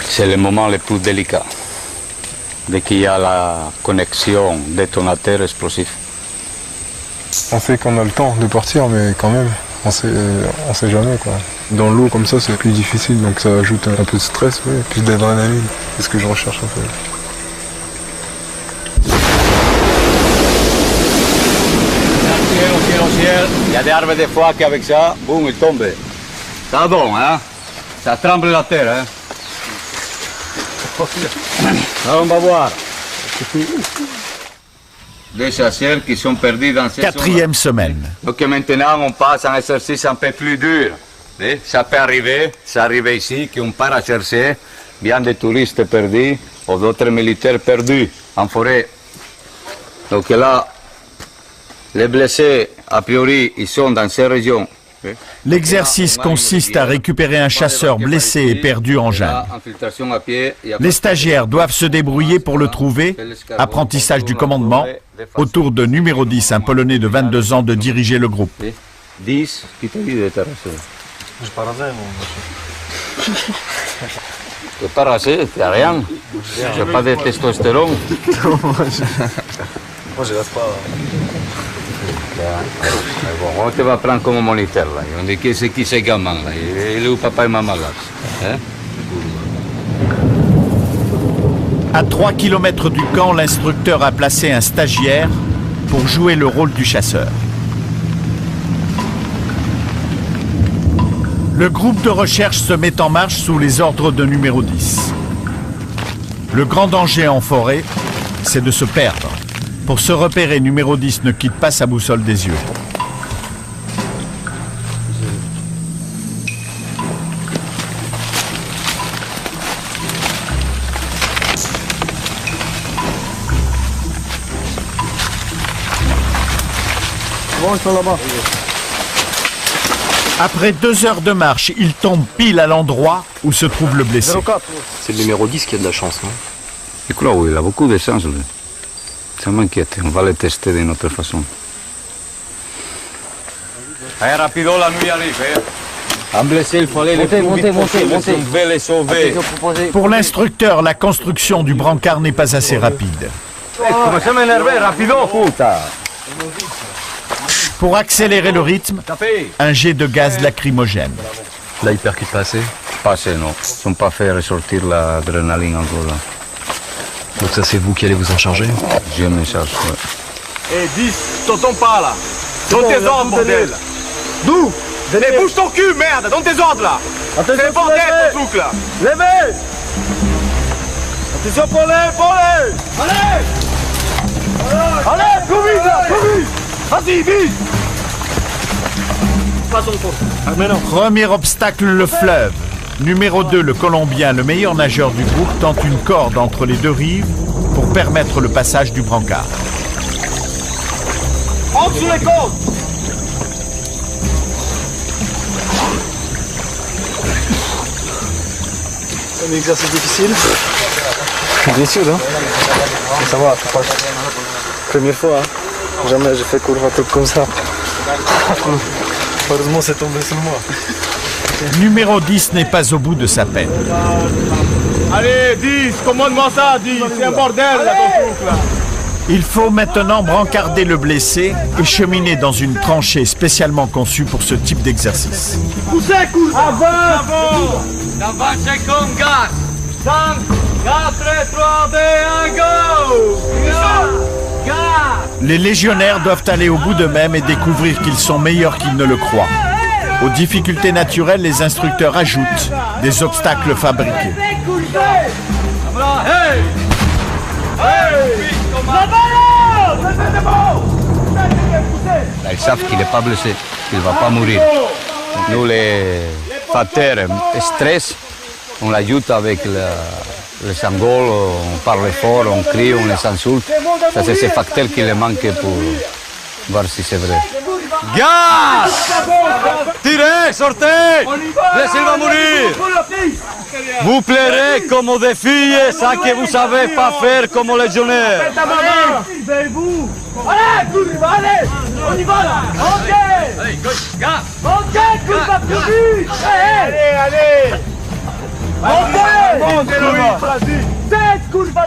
C'est le moment le plus délicat. Dès qu'il y a la connexion détonateur explosif. On sait qu'on a le temps de partir, mais quand même, on sait jamais quoi. Dans l'eau comme ça, c'est plus difficile, donc ça ajoute un peu de stress, ouais, plus d'adrénaline. C'est ce que je recherche en fait. Il y a des arbres des fois qu'avec ça, boum, ils tombent. Ça bon, hein? Ça tremble la terre, hein? Alors on va voir. Des chasseurs qui sont perdus dans cette Quatrième semaine. Donc maintenant on passe à un exercice un peu plus dur. Et ça peut arriver, ça arrive ici, qu'on part à chercher bien des touristes perdus ou d'autres militaires perdus en forêt. Donc là, les blessés, a priori, ils sont dans ces régions. L'exercice consiste à récupérer un chasseur blessé et perdu en jungle. Les stagiaires doivent se débrouiller pour le trouver. Apprentissage du commandement. Au tour de numéro 10, un Polonais de 22 ans, de diriger le groupe. 10, qui t'a dit de t'arrêter? T'es pas rasé, t'as rien. J'ai pas de testostérone. Moi, je reste pas. Bon, on te va prendre comme moniteur là. On dit que c'est qui ces gamins là. Il est où papa et maman là? Hein? À 3 km du camp, l'instructeur a placé un stagiaire pour jouer le rôle du chasseur. Le groupe de recherche se met en marche sous les ordres de numéro 10. Le grand danger en forêt, c'est de se perdre. Pour se repérer, numéro 10 ne quitte pas sa boussole des yeux. Bon, ils sont là-bas. Après 2 heures de marche, il tombe pile à l'endroit où se trouve le blessé. C'est le numéro 10 qui a de la chance, non? Écoute, oui, il a beaucoup de chance, lui. Ça m'inquiète, on va le tester d'une autre façon. Allez, rapido, la nuit arrive. Un blessé, il fallait le plus vite possible, si on devait les sauver. Pour l'instructeur, la construction du brancard n'est pas assez rapide. Commencez à m'énerver, rapido, puta. Pour accélérer le rythme, un jet de gaz lacrymogène. Là, il percute pas assez. Pas assez, non. Ils n'ont pas fait ressortir l'adrénaline encore là. Donc ça, c'est vous qui allez vous en charger? Je me charge, ouais. Eh, 10, t'entends pas là. Donne tes ordres, bordel. D'où? Mais bouge ton cul, merde. Donne tes ordres là. C'est le bordel, ton truc là. Levez! Attention pour les! Allez! Allez, plus vite là, plus vite! Vas-y, vite! Pas ton tour. Premier obstacle, le fleuve. Numéro 2, le Colombien, le meilleur nageur du groupe, tente une corde entre les deux rives pour permettre le passage du brancard. Entre sur les cordes. C'est un exercice difficile. Bien sûr, hein. Mais ça va, c'est pas... Première fois, hein. Jamais j'ai fait courir un truc comme ça. Heureusement, c'est tombé sur moi. Numéro 10 n'est pas au bout de sa peine. Allez, 10, commande-moi ça, 10. C'est un bordel là, ton truc là. Il faut maintenant brancarder le blessé et cheminer dans une tranchée spécialement conçue pour ce type d'exercice. Poussez, cours! Avant! Dans 20 secondes, gaz. 5, 4, 3, 2, 1, go! Gaz! Les légionnaires doivent aller au bout d'eux-mêmes et découvrir qu'ils sont meilleurs qu'ils ne le croient. Aux difficultés naturelles, les instructeurs ajoutent des obstacles fabriqués. Hey! Là, ils savent qu'il n'est pas blessé, qu'il ne va pas mourir. Nous, les facteurs stress, on l'ajoute avec le sangol, on parle fort, on crie, on les insulte. Ça, c'est ces facteurs qui les manquent pour voir si c'est vrai. Gaz! Tirez, sortez! Laissez-le va mourir! Vous plairez comme des filles, ça que vous savez pas faire comme les légionnaires. Allez, cours, allez! On y va là! Ok! Allez, gaz! Ok, cours pas plus vite! Allez!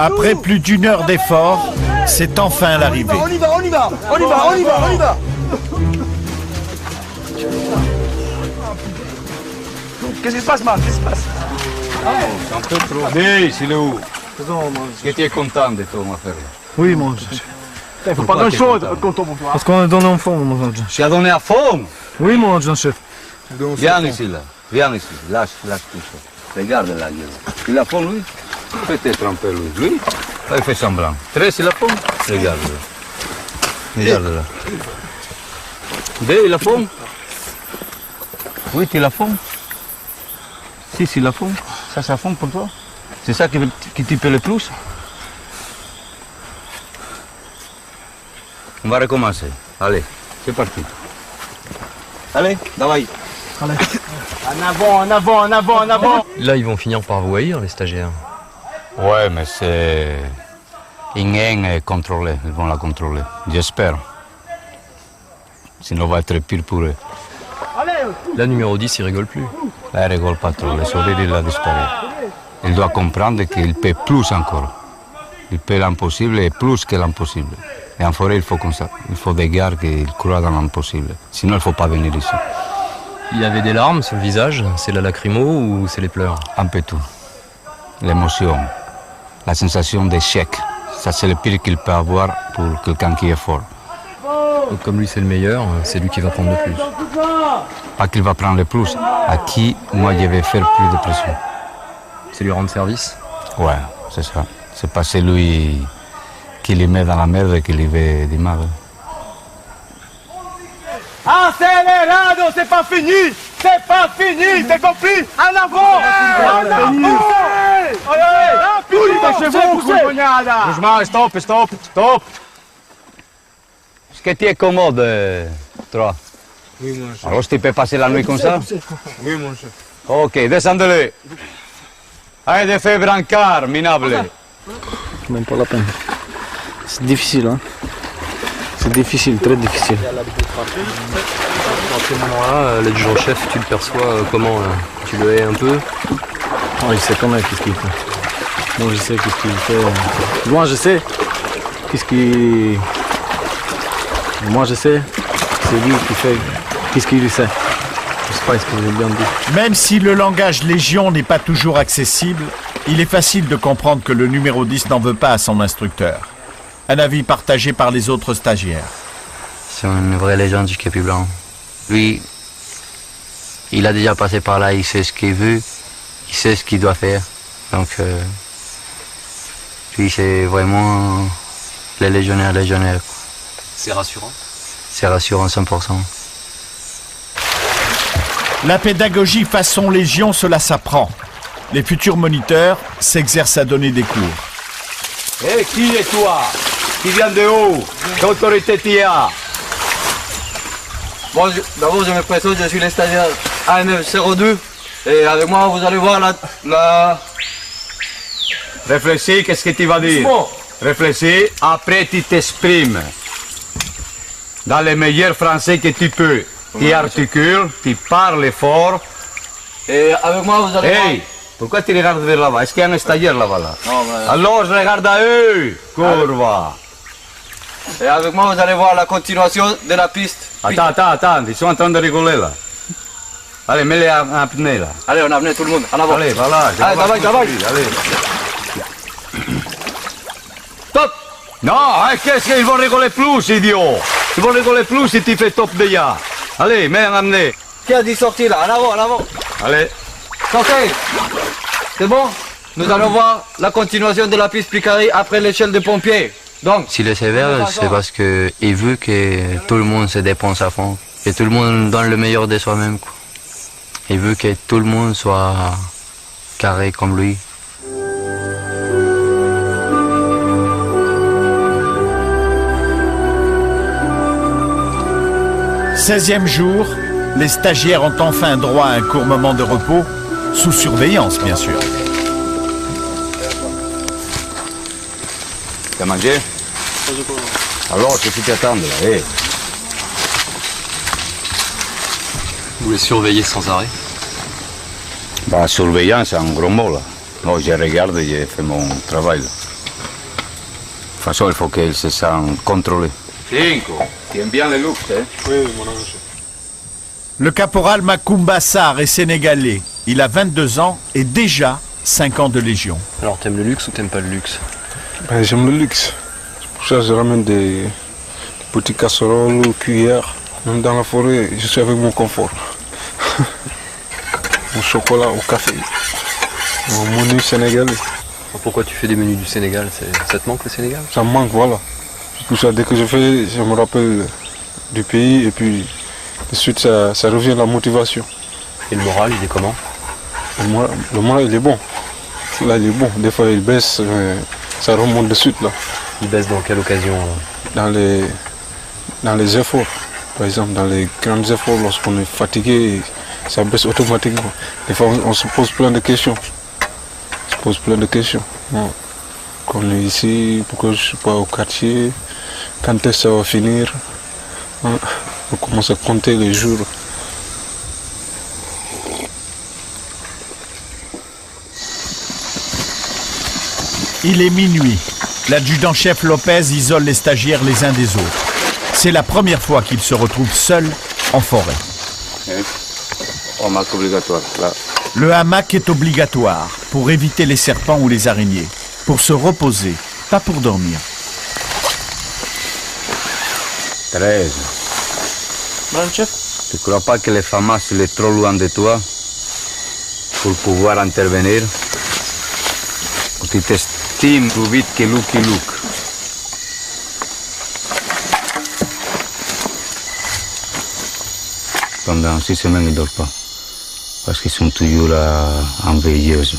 Après plus d'1 heure d'effort, c'est enfin l'arrivée. On y va! Qu'est-ce qui se passe, man? Qu'est-ce qui se passe? Un peu trop. Dis, il est où? Est-ce que tu es content de ton affaire? Oui, mon Il faut pas grand-chose quand on vous voit. Parce qu'on a donné à fond, mon adjoint. Tu as donné à fond? Oui, mon adjoint chef. Viens ici, là. Viens ici. Lâche tout ça. Regarde la gueule. Il a fond, lui? Peut-être un peu, lui. Lui? Là, il fait semblant. 13, il a fond? Regarde-le. Regarde-le. 2, il a fond? 8, il a fond? 6, il a fond? Ça fond pour toi? C'est ça qui te plaît le plus? On va recommencer. Allez, c'est parti. Allez, давай. En avant! Là, ils vont finir par vous haïr, les stagiaires. Ouais, mais c'est... Ingen est contrôlé, ils vont la contrôler. J'espère. Sinon, va être pire pour eux. Là, numéro 10, il rigole plus. Là, il rigole pas trop. Le sourire, il a disparu. Il doit comprendre qu'il peut plus encore. Il peut l'impossible et plus que l'impossible. Et en forêt, il faut comme ça. Il faut des gars qui croient dans l'impossible. Sinon, il ne faut pas venir ici. Il y avait des larmes sur le visage, c'est la lacrymo ou c'est les pleurs? Un peu tout. L'émotion, la sensation d'échec. Ça, c'est le pire qu'il peut avoir pour quelqu'un qui est fort. Donc, comme lui, c'est le meilleur, c'est lui qui va prendre le plus. Pas qu'il va prendre le plus, à qui, moi, je vais faire plus de pression. C'est lui rendre service? Ouais, c'est ça. C'est pas celui qui les met dans la merde et qui les fait du mal. Accélérado, c'est pas fini! C'est pas fini, c'est compris! En avant! En avant! Doucement, stop, stop, stop. Est-ce que tu es commode, toi? Oui, mon chef. Alors, tu peux passer la nuit comme ça? Oui, mon chef. Ok, descendez-le. Allez, de faire brancard, minable. Même pas la peine. C'est difficile, hein. C'est difficile, très difficile. Dans ce moment-là, l'adjudant-chef, tu le perçois comment là? Tu le hais un peu? Oh, il sait quand même qu'est-ce qu'il fait. Moi, je sais qu'est-ce qu'il fait. Moi, je sais qu'est-ce qu'il... Moi, je sais. C'est lui qui fait qu'est-ce qu'il sait. Je sais pas ce que j'ai bien dit. Même si le langage Légion n'est pas toujours accessible, il est facile de comprendre que le numéro 10 n'en veut pas à son instructeur. Un avis partagé par les autres stagiaires. C'est une vraie légende du képi blanc. Lui, il a déjà passé par là, il sait ce qu'il veut, il sait ce qu'il doit faire. Donc, lui, c'est vraiment les légionnaires. C'est rassurant? C'est rassurant 100%. La pédagogie façon Légion, cela s'apprend. Les futurs moniteurs s'exercent à donner des cours. Hé, qui est toi? Qui vient de où? Quelle autorité tu as? Bon, d'abord, je me présente, je suis le stagiaire AM02. Et avec moi, vous allez voir la... Réfléchis, qu'est-ce que tu vas dire? Bon. Réfléchis, après tu t'exprimes. Dans les meilleurs français que tu peux. Tu articules, tu parles fort. Et avec moi, vous allez voir... Hey, pourquoi tu regardes vers là-bas? Est-ce qu'il y a un stagiaire là-bas là? Non, mais... Alors je regarde à eux, courva. Et avec moi, vous allez voir la continuation de la piste. Attends, ils sont en train de rigoler là. Allez, mets-les en apnée là. Allez, on a amené tout le monde, en avant. Allez, voilà. Allez, travaille. Allez. Top! Non, qu'est-ce qu'ils vont rigoler plus, idiot? Ils vont rigoler plus si tu fais top déjà. Allez, mets en apnée. Qui a dit sortir là? En avant. Allez. Sortez! C'est bon? Nous allons voir la continuation de la piste Picardie après l'échelle des pompiers. Donc, S'il est sévère, c'est parce qu'il veut que tout le monde se dépense à fond, que tout le monde donne le meilleur de soi-même. Il veut que tout le monde soit carré comme lui. « 16e jour, les stagiaires ont enfin droit à un court moment de repos, sous surveillance bien sûr. T'as mangé? Alors, qu'est-ce que tu attends là? Hey. Vous les surveillez sans arrêt? Bah, surveillance, c'est un gros mot là. Moi, je regarde et je fais mon travail. De toute façon, il faut qu'ils se sentent contrôlés. Cinco. Tu aimes bien le luxe, hein? Oui, mon ami. Le caporal Macoumba Sarr est sénégalais. Il a 22 ans et déjà 5 ans de Légion. Alors, t'aimes le luxe ou t'aimes pas le luxe? Ben, j'aime le luxe. C'est pour ça que je ramène des petites casseroles, cuillères. Même dans la forêt, je suis avec mon confort. Mon chocolat au café. Mon menu sénégalais. Pourquoi tu fais des menus du Sénégal? Ça te manque le Sénégal? Ça me manque, voilà. C'est pour ça, dès que je fais, je me rappelle du pays et puis de suite, ça revient la motivation. Et le moral, il est comment? Le moral, il est bon. Là, il est bon. Des fois, il baisse, mais ça remonte de suite, là. Il baisse dans quelle occasion? Dans les efforts. Par exemple, dans les grands efforts, lorsqu'on est fatigué, ça baisse automatiquement. Des fois, on se pose plein de questions. Bon. Quand on est ici, pourquoi je ne suis pas au quartier? Quand est-ce que ça va finir? On commence à compter les jours. Il est minuit. L'adjudant-chef Lopez isole les stagiaires les uns des autres. C'est la première fois qu'ils se retrouvent seuls en forêt. Hamac obligatoire, là. Le hamac est obligatoire pour éviter les serpents ou les araignées, pour se reposer, pas pour dormir. 13. Tu ne crois pas que les FAMAS sont trop loin de toi pour pouvoir intervenir? Ou tu t'estimes plus vite que Lucky Luke? Pendant 6 semaines, ils ne dorment pas. Parce qu'ils sont toujours en veilleuse.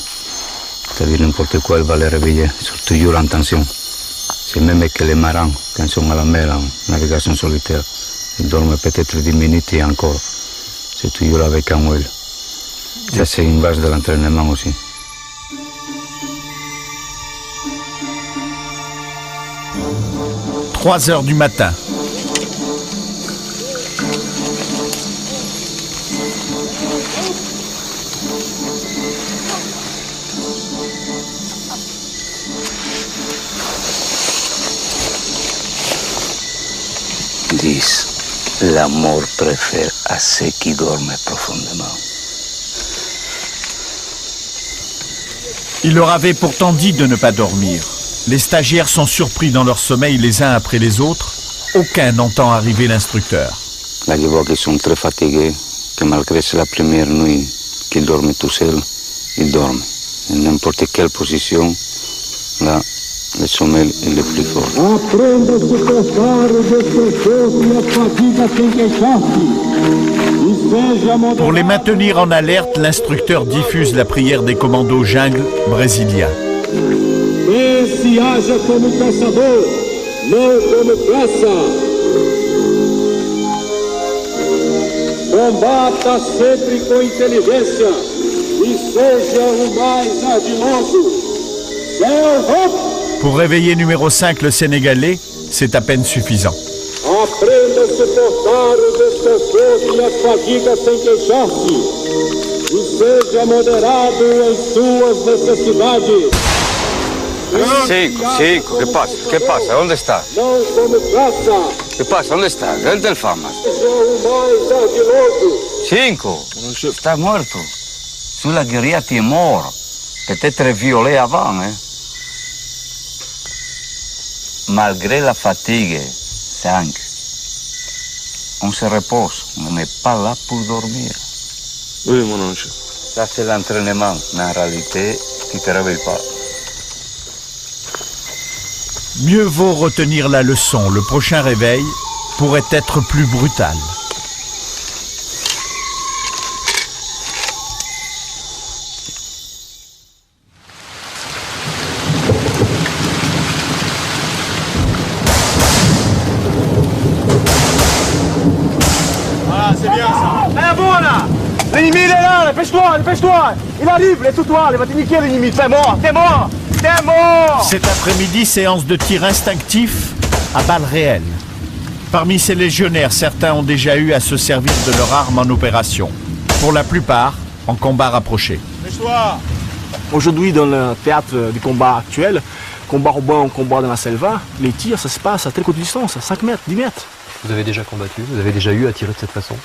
C'est-à-dire n'importe quoi, il va les réveiller. Ils sont toujours en tension. C'est même que les marins, quand ils sont à la mer en navigation solitaire, ils dorment peut-être 10 minutes et encore. C'est toujours avec un huile. Ça, c'est une base de l'entraînement aussi. « 3 heures du matin. Disent, la mort préfère à ceux qui dorment profondément. Il leur avait pourtant dit de ne pas dormir. Les stagiaires sont surpris dans leur sommeil les uns après les autres. Aucun n'entend arriver l'instructeur. Là, je vois qu'ils sont très fatigués, que malgré c'est la première nuit qu'ils dorment tout seuls, ils dorment. En n'importe quelle position, là, le sommeil est le plus fort. Aprenda a suportar o desconforto e a fadiga sem queixar-se. E seja moderado. Pour les maintenir en alerte, l'instructeur diffuse la prière des commandos jungle brésiliens. Pense haja como caçador, não como caça. Combata sempre com inteligência e seja o mais ardiloso. Selva! Pour réveiller numéro 5, le Sénégalais, c'est à peine suffisant. Aprenda a suportar o desconforto e a fadiga sem queixar-se. E seja moderado em suas necessidades. 5, ¿qué pasa? ¿Qué pasa? ¿Dónde está? Não como caça. ¿Qué pasa? ¿Dónde está? ¿Dónde el FAMAS? Seja o mais ardiloso. 5, está muerto. Sous la guérilla, tu es mort. Peut-être violé avant, hein? Malgré la fatigue, 5. On se repose, on n'est pas là pour dormir. Oui, mon ange. Ça, c'est l'entraînement, mais en réalité, tu ne te réveilles pas. Mieux vaut retenir la leçon. Le prochain réveil pourrait être plus brutal. Ah, c'est bien ça. Eh bon là, l'ennemi il est là, dépêche-toi. Il arrive, les tout-toiles, il va te niquer l'ennemi. T'es mort. Cet après-midi, séance de tir instinctif à balles réelles. Parmi ces légionnaires, certains ont déjà eu à se servir de leur arme en opération. Pour la plupart, en combat rapproché. Dépêche-toi. Aujourd'hui, dans le théâtre du combat actuel, combat urbain, combat dans la selva, les tirs, ça se passe à telle côte de distance, à 5 mètres, 10 mètres. Vous avez déjà combattu? Vous avez déjà eu à tirer de cette façon?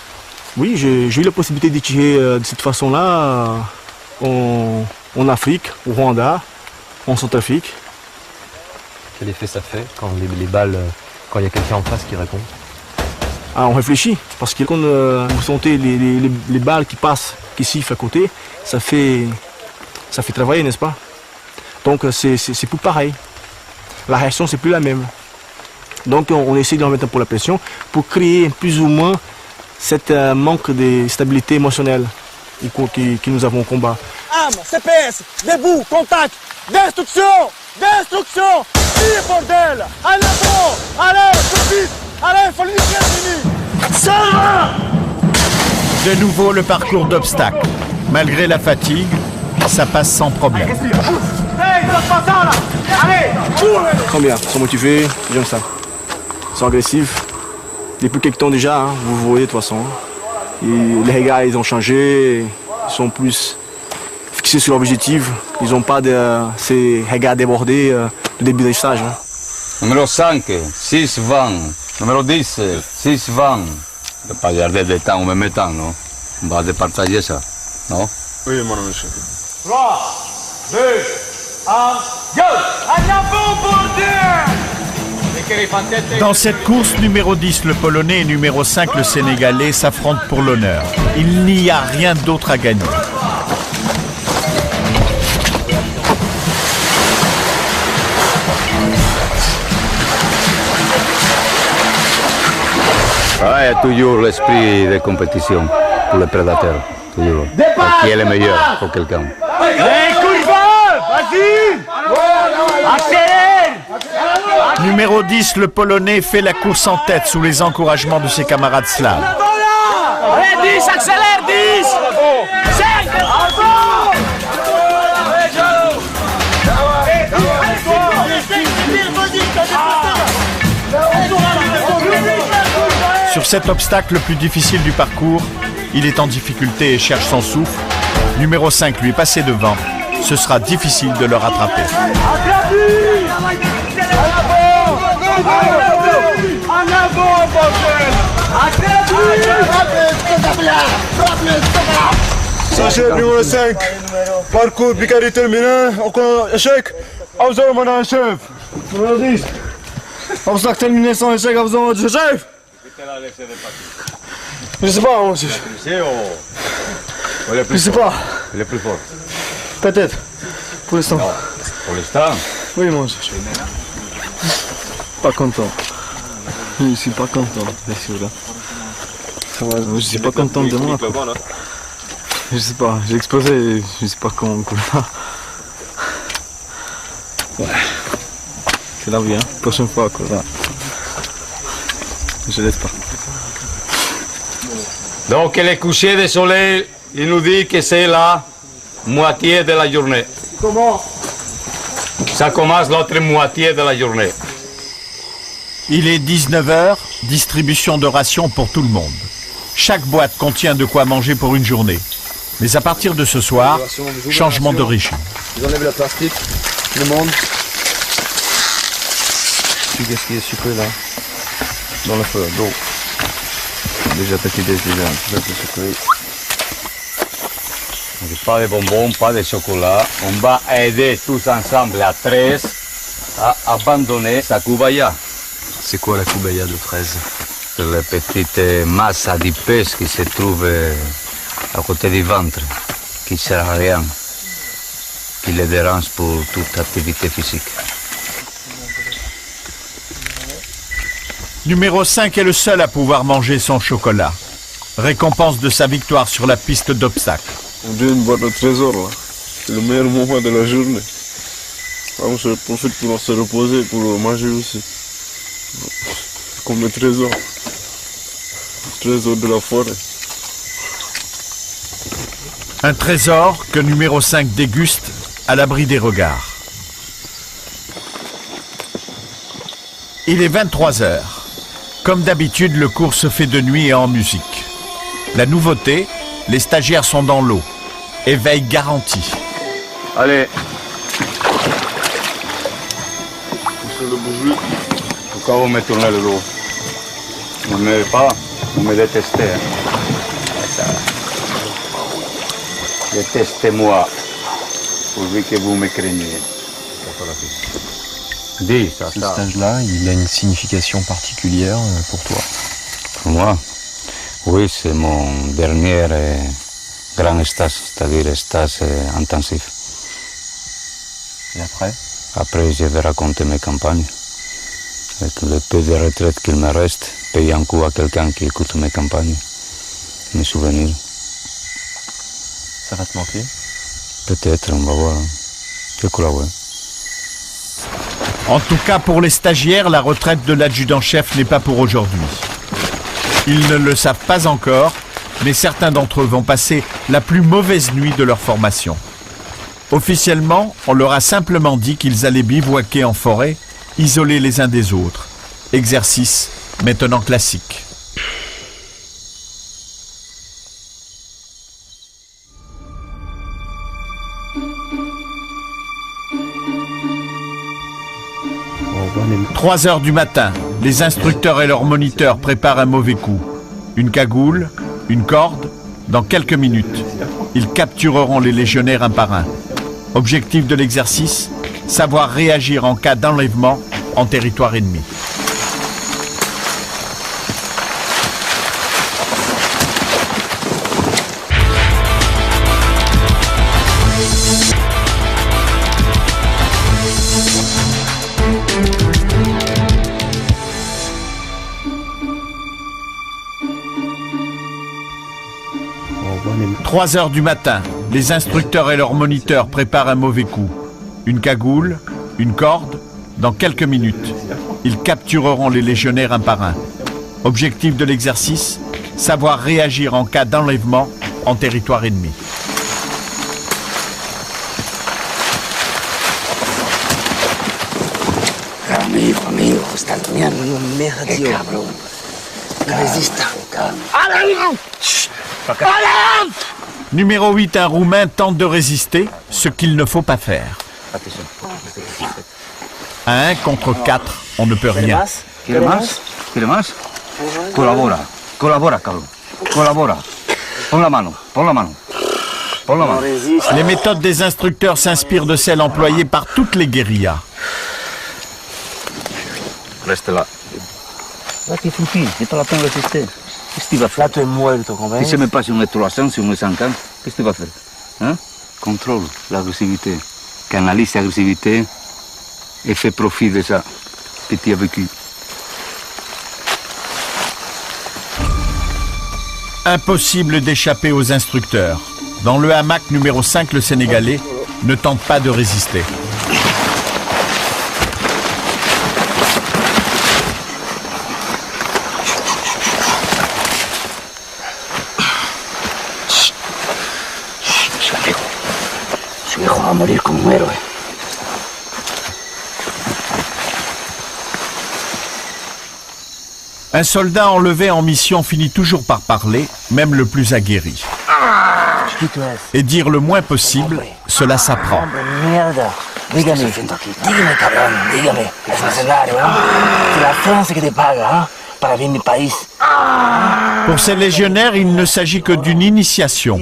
Oui, j'ai eu la possibilité de tirer de cette façon-là en Afrique, au Rwanda, en Centrafrique. Quel effet ça fait quand les balles, quand il y a quelqu'un en face qui répond? Ah, on réfléchit, parce que quand vous sentez les balles qui passent, qui sifflent à côté, ça fait travailler, n'est-ce pas? Donc c'est plus pareil. La réaction, c'est plus la même. Donc on essaie de remettre un peu la pression pour créer plus ou moins cette manque de stabilité émotionnelle que nous avons au combat. Arme, CPS, debout, contact, destruction, tire bordel, allez bon, allez, plus vite, allez, faut l'initier l'ennemi. Ça va. De nouveau le parcours d'obstacles. Malgré la fatigue, ça passe sans problème. Hey, ça se passe là. Allez, Très bien, ils sont motivés, j'aime ça. Ils sont agressifs. Depuis quelques temps déjà, hein, vous voyez de toute façon. Et les gars, ils ont changé, ils sont plus fixés sur l'objectif. Ils n'ont pas de ces regards débordés de début de stage. Hein. Numéro 5, 6, 20. Numéro 10, 6, 20. On ne peut pas garder des temps au même temps, non? On va départager ça, non? Oui, mon ami chef. 3, 2, 1, go! Dans cette course, numéro 10, le Polonais, et numéro 5, le Sénégalais, s'affrontent pour l'honneur. Il n'y a rien d'autre à gagner. Ah, il y a toujours l'esprit de compétition pour les prédateurs. Toujours. Qui est le meilleur pour quelqu'un. Numéro 10, le Polonais, fait la course en tête sous les encouragements de ses camarades slaves. Allez, 10, accélère, 10! 5! Sur cet obstacle le plus difficile du parcours, il est en difficulté et cherche son souffle. Numéro 5 lui est passé devant. Ce sera difficile de le rattraper. Sachet numéro 5. Parcours Picardie terminé. Encore échec. Absent, mon chef. Numéro 10. Obstacle terminé sans échec. Absent, mon chef. Je sais pas, mon chef. Je sais pas. Il est plus fort. Peut-être. Pour l'instant. Pour l'instant? Oui, mon chef. Pas content. Je suis pas content, bien sûr. Là. Ça va, je suis pas content de moi. Je sais pas, j'ai explosé, je sais pas comment. Ouais. C'est la vie, hein. Prochaine fois, quoi. Là. Je laisse pas. Donc, les couchers de soleil, il nous dit que c'est la moitié de la journée. Comment? Ça commence l'autre moitié de la journée. Il est 19h, distribution de rations pour tout le monde. Chaque boîte contient de quoi manger pour une journée. Mais à partir de ce soir, changement de régime. Ils enlèvent le plastique, le monde. Qu'est-ce qui est sucré là? Dans le feu, d'eau. Déjà petit déjeuner, un peu sucré. Pas de bonbons, pas de chocolat. On va aider tous ensemble à 13 à abandonner sa coubaya. C'est quoi la coubaya de 13? C'est la petite masse adipeuse qui se trouve à côté du ventre, qui ne sert à rien, qui les dérange pour toute activité physique. Numéro 5 est le seul à pouvoir manger son chocolat. Récompense de sa victoire sur la piste d'obstacles. On dirait une boîte de trésor là. C'est le meilleur moment de la journée. On se profite pour se reposer, pour manger aussi. Comme le trésor. Le trésor de la forêt. Un trésor que numéro 5 déguste à l'abri des regards. Il est 23h. Comme d'habitude, le cours se fait de nuit et en musique. La nouveauté, les stagiaires sont dans l'eau. Éveil garanti. Allez. C'est le bougie. Pourquoi vous me tournez le dos? Vous ne m'aimez pas, vous me détestez. Hein. Détestez-moi, pourvu que vous me craignez. Dis ça. Ce stage-là, il a une signification particulière pour toi? Pour moi, oui, c'est mon dernier grand stage, c'est-à-dire stage intensif. Et après? Après, je vais raconter mes campagnes. Avec le peu de retraite qu'il me reste, payer un coup à quelqu'un qui écoute mes campagnes, mes souvenirs. Ça va te manquer? Peut-être, on va voir. Je crois, ouais. En tout cas, pour les stagiaires, la retraite de l'adjudant-chef n'est pas pour aujourd'hui. Ils ne le savent pas encore, mais certains d'entre eux vont passer la plus mauvaise nuit de leur formation. Officiellement, on leur a simplement dit qu'ils allaient bivouaquer en forêt, isolés les uns des autres. Exercice maintenant classique. 3 heures du matin, les instructeurs et leurs moniteurs préparent un mauvais coup. Une cagoule, une corde, dans quelques minutes, ils captureront les légionnaires un par un. Objectif de l'exercice, savoir réagir en cas d'enlèvement en territoire ennemi. « 3 heures du matin, les instructeurs et leurs moniteurs préparent un mauvais coup. Une cagoule, une corde, dans quelques minutes, ils captureront les légionnaires un par un. Objectif de l'exercice, savoir réagir en cas d'enlèvement en territoire ennemi. Amigo, está soñando en un medio. Cabrón. Resista. Numéro 8, un Roumain tente de résister, ce qu'il ne faut pas faire. À 1 contre 4, on ne peut rien. ¿Quieres más? Colabora, cabrón. Colabora. Pon la mano. Les méthodes des instructeurs s'inspirent de celles employées par toutes les guérillas. Reste là. Là, t'es foutu, je te l'attends résister. Qu'est-ce que tu vas faire? Là, tu es muerto, comprends? Si je ne sais pas si on est 300, si on est 50, qu'est-ce que tu vas faire? Hein? Contrôle l'agressivité, canalise l'agressivité et fais profit de ça que tu as vécu. Impossible d'échapper aux instructeurs. Dans le hamac numéro 5, le Sénégalais ne tente pas de résister. Su hijo va a morir como un héroe. Un soldat enlevé en mission finit toujours par parler, même le plus aguerri. Et dire le moins possible, cela s'apprend. Mierda. Dígame, cabrón, dígame. Es mercenario, ¿eh? C'est la France qui te paga, hein, para bien mi país. Pour ces légionnaires, il ne s'agit que d'une initiation.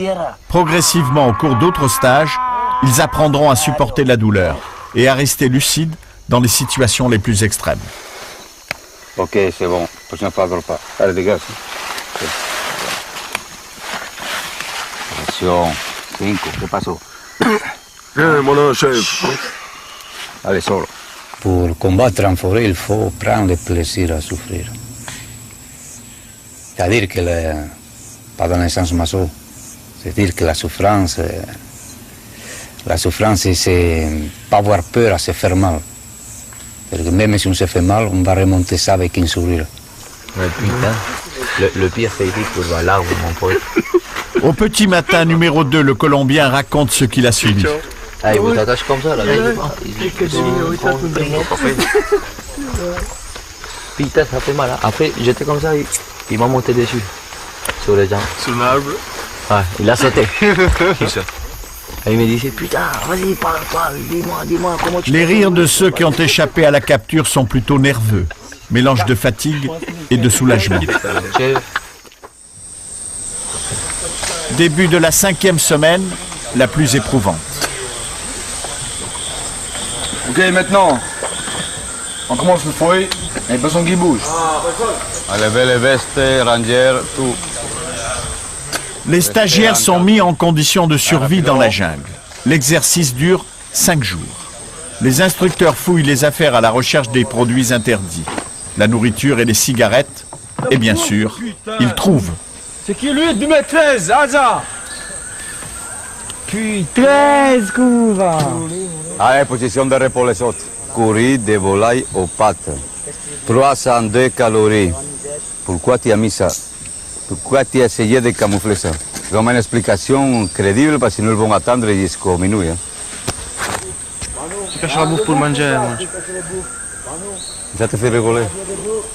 Progressivement, au cours d'autres stages, ils apprendront à supporter la douleur et à rester lucides dans les situations les plus extrêmes. Ok, c'est bon. Prochaine fois, ne pas. Allez, dégage. Attention. 5, ¿qué pasó? Mon chef. Allez, solo. Pour combattre en forêt, il faut prendre le plaisir à souffrir. C'est-à-dire que, pas dans le sens maso, c'est-à-dire que la souffrance, c'est pas avoir peur à se faire mal. Parce que même si on se fait mal, on va remonter ça avec un sourire. Ouais, putain, le pire c'est pour l'arbre, mon pote. Au petit matin, numéro 2, le Colombien raconte ce qu'il a subi. Ah, il vous attache comme ça, là. Putain, ça fait mal. Hein. Après, j'étais comme ça, il m'a monté dessus, sur les jambes. Sur l'arbre? Ouais, il a sauté. Et il me disait, putain, vas-y, parle, dis-moi comment tu... Les rires de ceux qui ont échappé à la capture sont plutôt nerveux, mélange de fatigue et de soulagement. Début de la 5e semaine, la plus éprouvante. Ok, maintenant, on commence le fouet, et besoin qu'il bouge. Enlevez les vestes, rangers, tout. Les stagiaires sont mis en condition de survie dans la jungle. L'exercice dure 5 jours. Les instructeurs fouillent les affaires à la recherche des produits interdits, la nourriture et les cigarettes, et bien sûr, ils trouvent. C'est qui lui, du mètre 13, hasard? Puis 13 coups. Allez, position de repos les autres. Curry de volaille aux pâtes. 302 calories. Pourquoi tu as mis ça? Pourquoi tu as essayé de camoufler ça? Donne une explication crédible parce que nous vont attendre jusqu'au minuit. Hein. Tu caches la bouffe pour manger, mange. Ça te fait rigoler?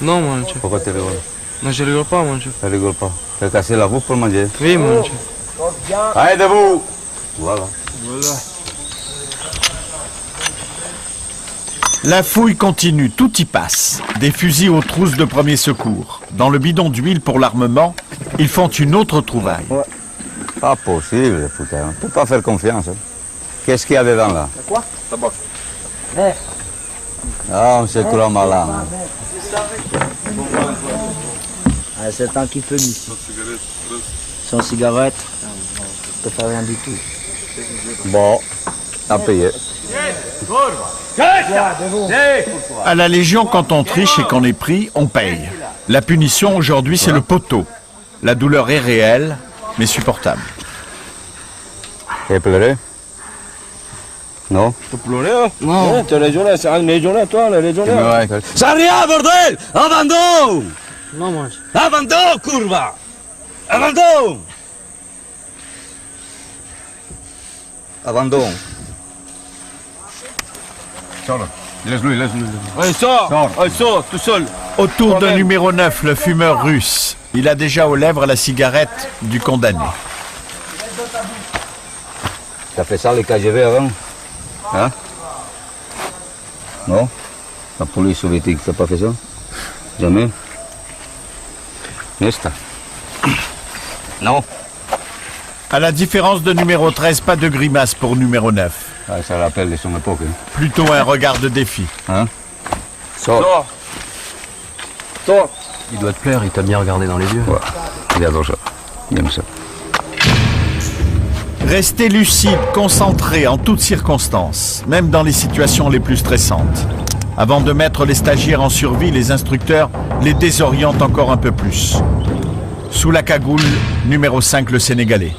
Non, mange. Pourquoi tu rigoles? Non, je rigole pas, mange. Tu rigoles pas? Tu as cassé la bouffe pour manger? Oui, mange. Allez, debout! Voilà. La fouille continue, tout y passe. Des fusils aux trousses de premier secours. Dans le bidon d'huile pour l'armement, ils font une autre trouvaille. Pas possible, putain. On ne peut pas faire confiance. Hein. Qu'est-ce qu'il y a dedans là? Quoi? Ah, on se croit malin. Hein. Ah, c'est un qui fume ici. Sans cigarette, on peut faire rien du tout. Bon, à payer. À la Légion, quand on triche et qu'on est pris, on paye. La punition aujourd'hui, c'est le poteau. La douleur est réelle, mais supportable. Et pleurer? Non? Tu pleurer, hein? Non. Tu es légionnaire, c'est un légionnaire, toi, le légionnaire. Ça rien, bordel! Abandon! Non, moi. Abandon, curva! Abandon! Abandon. Sors, laisse-lui, laisse-lui. Allez, sors, tout seul. Autour de numéro 9, le fumeur russe. Il a déjà aux lèvres la cigarette du condamné. T'as fait ça les KGB avant? Hein? Non? La police soviétique, t'as pas fait ça? Jamais? Nesta? Non? À la différence de numéro 13, pas de grimace pour numéro 9. Ah, ça rappelle de son époque. Hein. Plutôt un regard de défi. Hein? Sors. Sors. Il doit te plaire, il t'a bien regardé dans les yeux. Ouais, il adore ça. Il aime ça. Rester lucide, concentré en toutes circonstances, même dans les situations les plus stressantes. Avant de mettre les stagiaires en survie, les instructeurs les désorientent encore un peu plus. Sous la cagoule, numéro 5, le Sénégalais.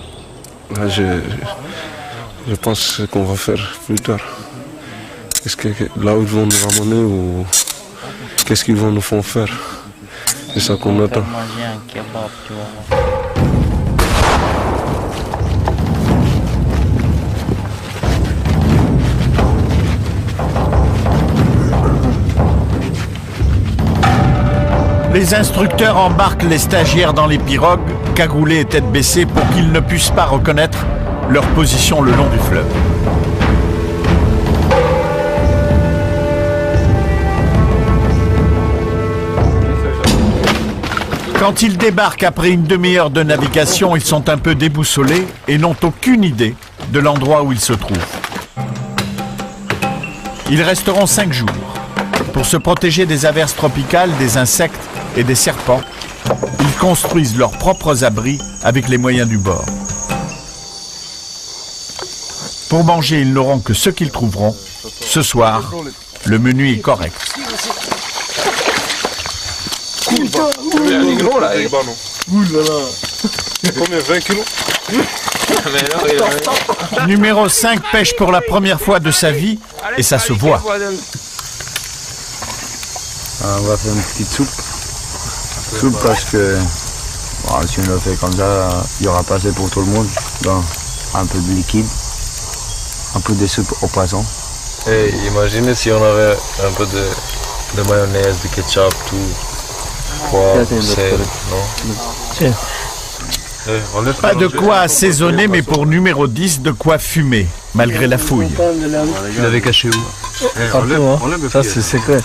Je pense qu'on va faire plus tard. Est-ce que là où ils vont nous ramener ou qu'est-ce qu'ils vont nous faire? C'est ça qu'on attend. Manger un kebab, tu vois. Les instructeurs embarquent les stagiaires dans les pirogues, cagoulés et tête baissée pour qu'ils ne puissent pas reconnaître leur position le long du fleuve. Quand ils débarquent après une demi-heure de navigation, ils sont un peu déboussolés et n'ont aucune idée de l'endroit où ils se trouvent. Ils resteront 5 jours. Pour se protéger des averses tropicales, des insectes et des serpents, ils construisent leurs propres abris avec les moyens du bord. Pour manger, ils n'auront que ce qu'ils trouveront. Ce soir, le menu est correct. Combien? 20 kilos? Numéro 5 pêche pour la première fois de sa vie et ça se voit. On va faire une petite soupe. Soupe parce que bon, si on le fait comme ça, il n'y aura pas assez pour tout le monde. Donc, un peu de liquide, un peu de soupe au poisson. Et imaginez si on avait un peu de mayonnaise, de ketchup, tout. Poivre, sel, non? Pas de quoi assaisonner, mais pour numéro 10, de quoi fumer, malgré la fouille. Tu l'avais caché où? Partout, hein. Ça c'est secret.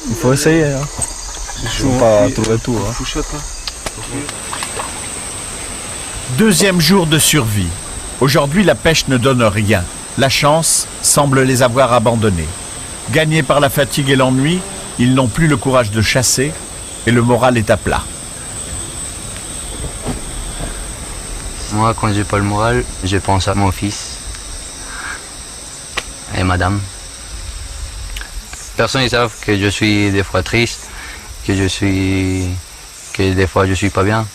Il faut essayer. Hein. Il ne faut pas trouver tout. Hein. Deuxième jour de survie. Aujourd'hui, la pêche ne donne rien. La chance semble les avoir abandonnés. Gagnés par la fatigue et l'ennui, ils n'ont plus le courage de chasser et le moral est à plat. Moi, quand j'ai pas le moral, je pense à mon fils et madame. Personne ne sait que je suis des fois triste, que des fois je suis pas bien.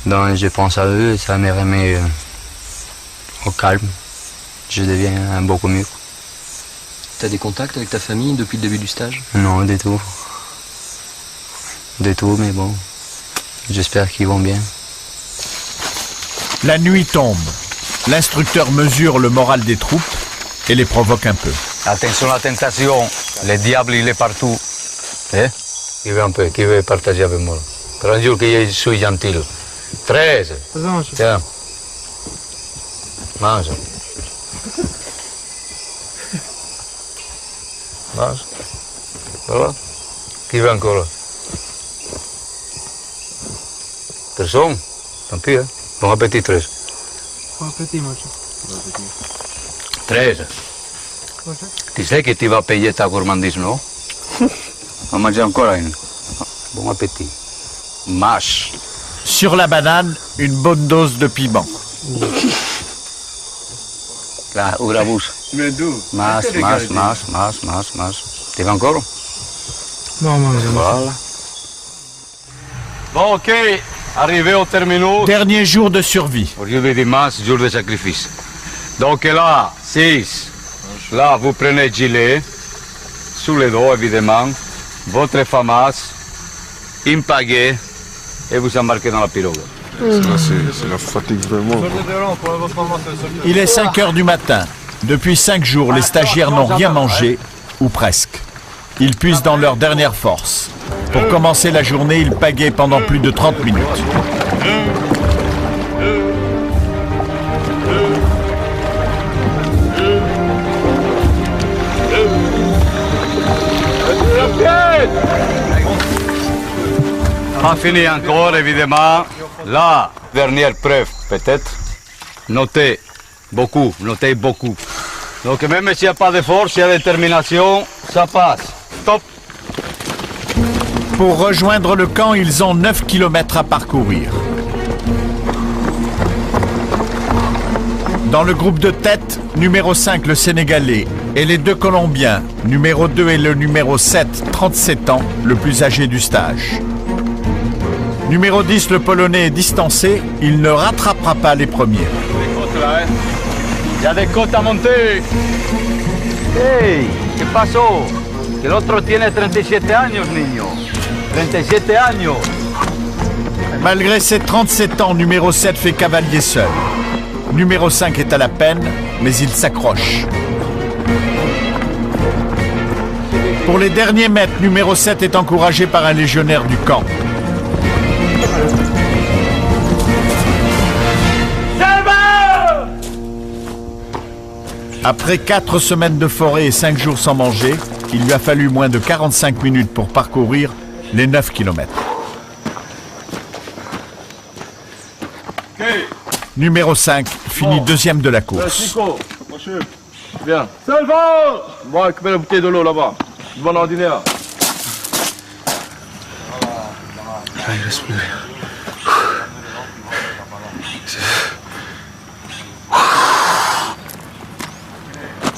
Donc je pense à eux et ça me remet au calme. Je deviens beaucoup mieux. T'as des contacts avec ta famille depuis le début du stage? Non, du tout. Du tout, mais bon, j'espère qu'ils vont bien. La nuit tombe. L'instructeur mesure le moral des troupes et les provoque un peu. Attention à la tentation, le diable il est partout. Eh? Qui veut partager avec moi? Per un jour que je suis gentil. 13. Tiens. Mange. Marche. Voilà. Qui va encore là? Personne? Tant pis, hein. Bon appétit, 13. Bon appétit, moi. 13. Tu sais que tu vas payer ta gourmandise, non? On va manger encore une. Bon appétit. Mâche. Sur la banane, une bonne dose de piment. Là, ouvre la bouche. Mais d'où? Mâche. Tu vas encore? Non, moi, Voilà. Bon, ok, arrivé au terminus. Dernier jour de survie. Aujourd'hui dimanche, jour de sacrifice. Donc là, 6. Là, vous prenez le gilet, sous les dos évidemment, votre famas, une pagaie, et vous embarquez dans la pirogue. C'est la fatigue vraiment. Il est 5 heures du matin. Depuis 5 jours, les stagiaires n'ont rien mangé, ou presque. Ils puisent dans leur dernière force. Pour commencer la journée, ils pagaient pendant plus de 30 minutes. Pas fini encore, évidemment. La dernière preuve, peut-être. Notez beaucoup. Donc même s'il n'y a pas de force, s'il y a de détermination, ça passe. Stop. Pour rejoindre le camp, ils ont 9 km à parcourir. Dans le groupe de tête, numéro 5, le Sénégalais, et les 2 Colombiens, numéro 2 et le numéro 7, 37 ans, le plus âgé du stage. Numéro 10, le Polonais est distancé, il ne rattrapera pas les premiers. Il y a des côtes à monter. Hey, ¿qué pasó? Que el otro tiene 37 años, niño. 37 años. Malgré ses 37 ans, numéro 7 fait cavalier seul. Numéro 5 est à la peine, mais il s'accroche. Pour les derniers mètres, numéro 7 est encouragé par un légionnaire du camp. Après 4 semaines de forêt et 5 jours sans manger, il lui a fallu moins de 45 minutes pour parcourir les 9 km. Numéro 5 finit deuxième de la course. Viens. Salva! On va récupérer la bouteille de l'eau là-bas. Devant l'ordinaire. Allez, respire.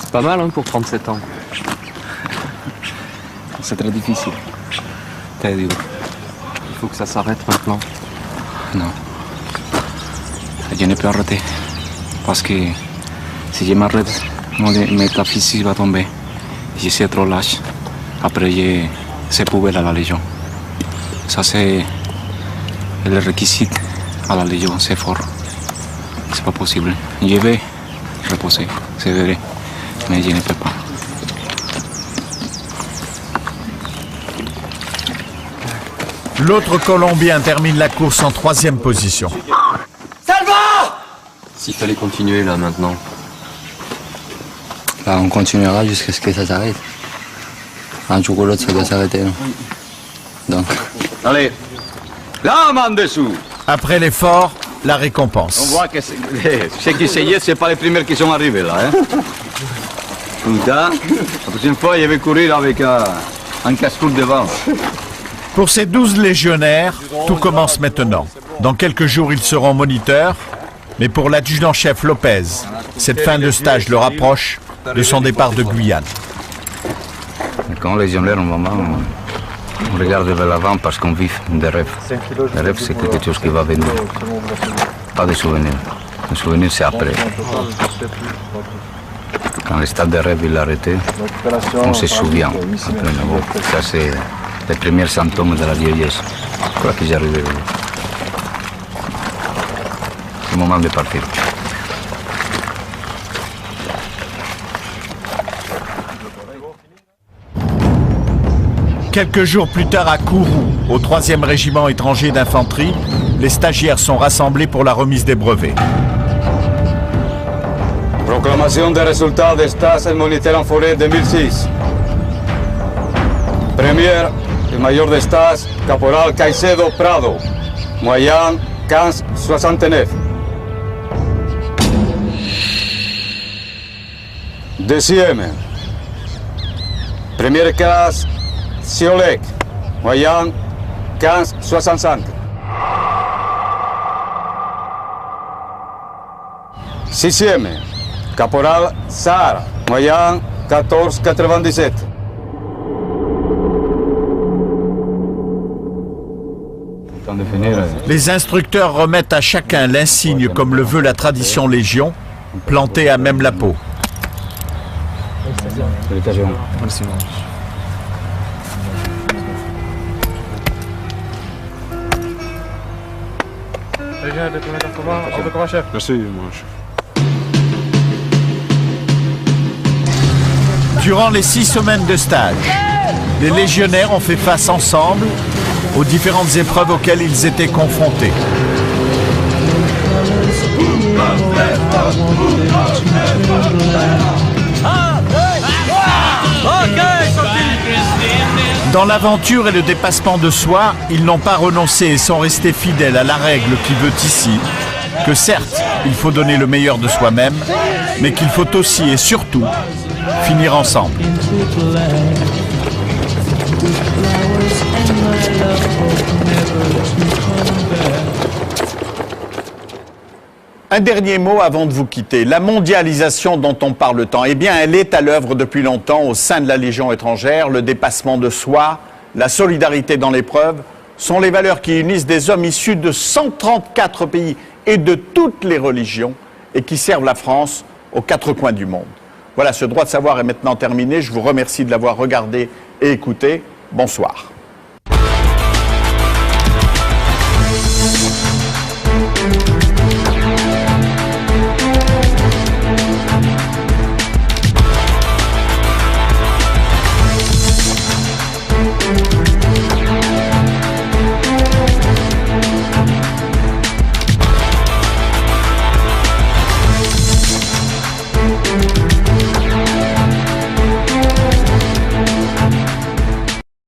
C'est pas mal hein, pour 37 ans. C'est très difficile. Très dur. Il faut que ça s'arrête maintenant. Non. Je ne peux arrêter. Parce que si je m'arrête, mon métaphysique va tomber. Je suis trop lâche. Après, je pouvais à la Légion. Ça, c'est le requisite à la Légion. C'est fort. C'est pas possible. Je vais reposer, c'est vrai. Mais je ne peux pas. L'autre Colombien termine la course en 3e position. Salva! S'il fallait continuer là maintenant. Bah, on continuera jusqu'à ce que ça s'arrête. Un jour ou l'autre, ça doit s'arrêter. Donc. Allez, là, en dessous. Après l'effort, la On récompense. voit que ceux qui essayaient, ce n'est pas les premiers qui sont arrivés là. Hein? Putain, la prochaine fois, il va courir avec un casse-cou devant. Pour ces 12 légionnaires, tout commence maintenant. Dans quelques jours, ils seront moniteurs. Mais pour l'adjudant-chef Lopez, cette fin de stage le rapproche de son départ de Guyane. Quand les légionnaires, au moment, on regarde vers l'avant parce qu'on vit des rêves. Les rêves, c'est quelque chose qui va venir. Pas de souvenirs. Le souvenir, c'est après. Quand le stade de rêve il a arrêté, on se souvient. Après, ça, c'est les premiers symptômes de la vieillesse. Quoi que j'arrive. C'est le moment de partir. Quelques jours plus tard à Kourou, au 3e régiment étranger d'infanterie, les stagiaires sont rassemblés pour la remise des brevets. Proclamation des résultats des stages moniteur en forêt 2006. Premier et mayor de stas, caporal Caicedo Prado, moyen 15,69. Deuxième, première classe Siolek, moyen 15,65. Sixième, caporal Sar, moyen 14,97. Les instructeurs remettent à chacun l'insigne comme le veut la tradition Légion, planté à même la peau. Durant les 6 semaines de stage, les légionnaires ont fait face ensemble aux différentes épreuves auxquelles ils étaient confrontés. Dans l'aventure et le dépassement de soi, ils n'ont pas renoncé et sont restés fidèles à la règle qui veut ici que certes, il faut donner le meilleur de soi-même, mais qu'il faut aussi et surtout finir ensemble. Un dernier mot avant de vous quitter. La mondialisation dont on parle tant, eh bien, elle est à l'œuvre depuis longtemps au sein de la Légion étrangère. Le dépassement de soi, la solidarité dans l'épreuve sont les valeurs qui unissent des hommes issus de 134 pays et de toutes les religions et qui servent la France aux 4 coins du monde. Voilà, ce droit de savoir est maintenant terminé. Je vous remercie de l'avoir regardé et écouté. Bonsoir.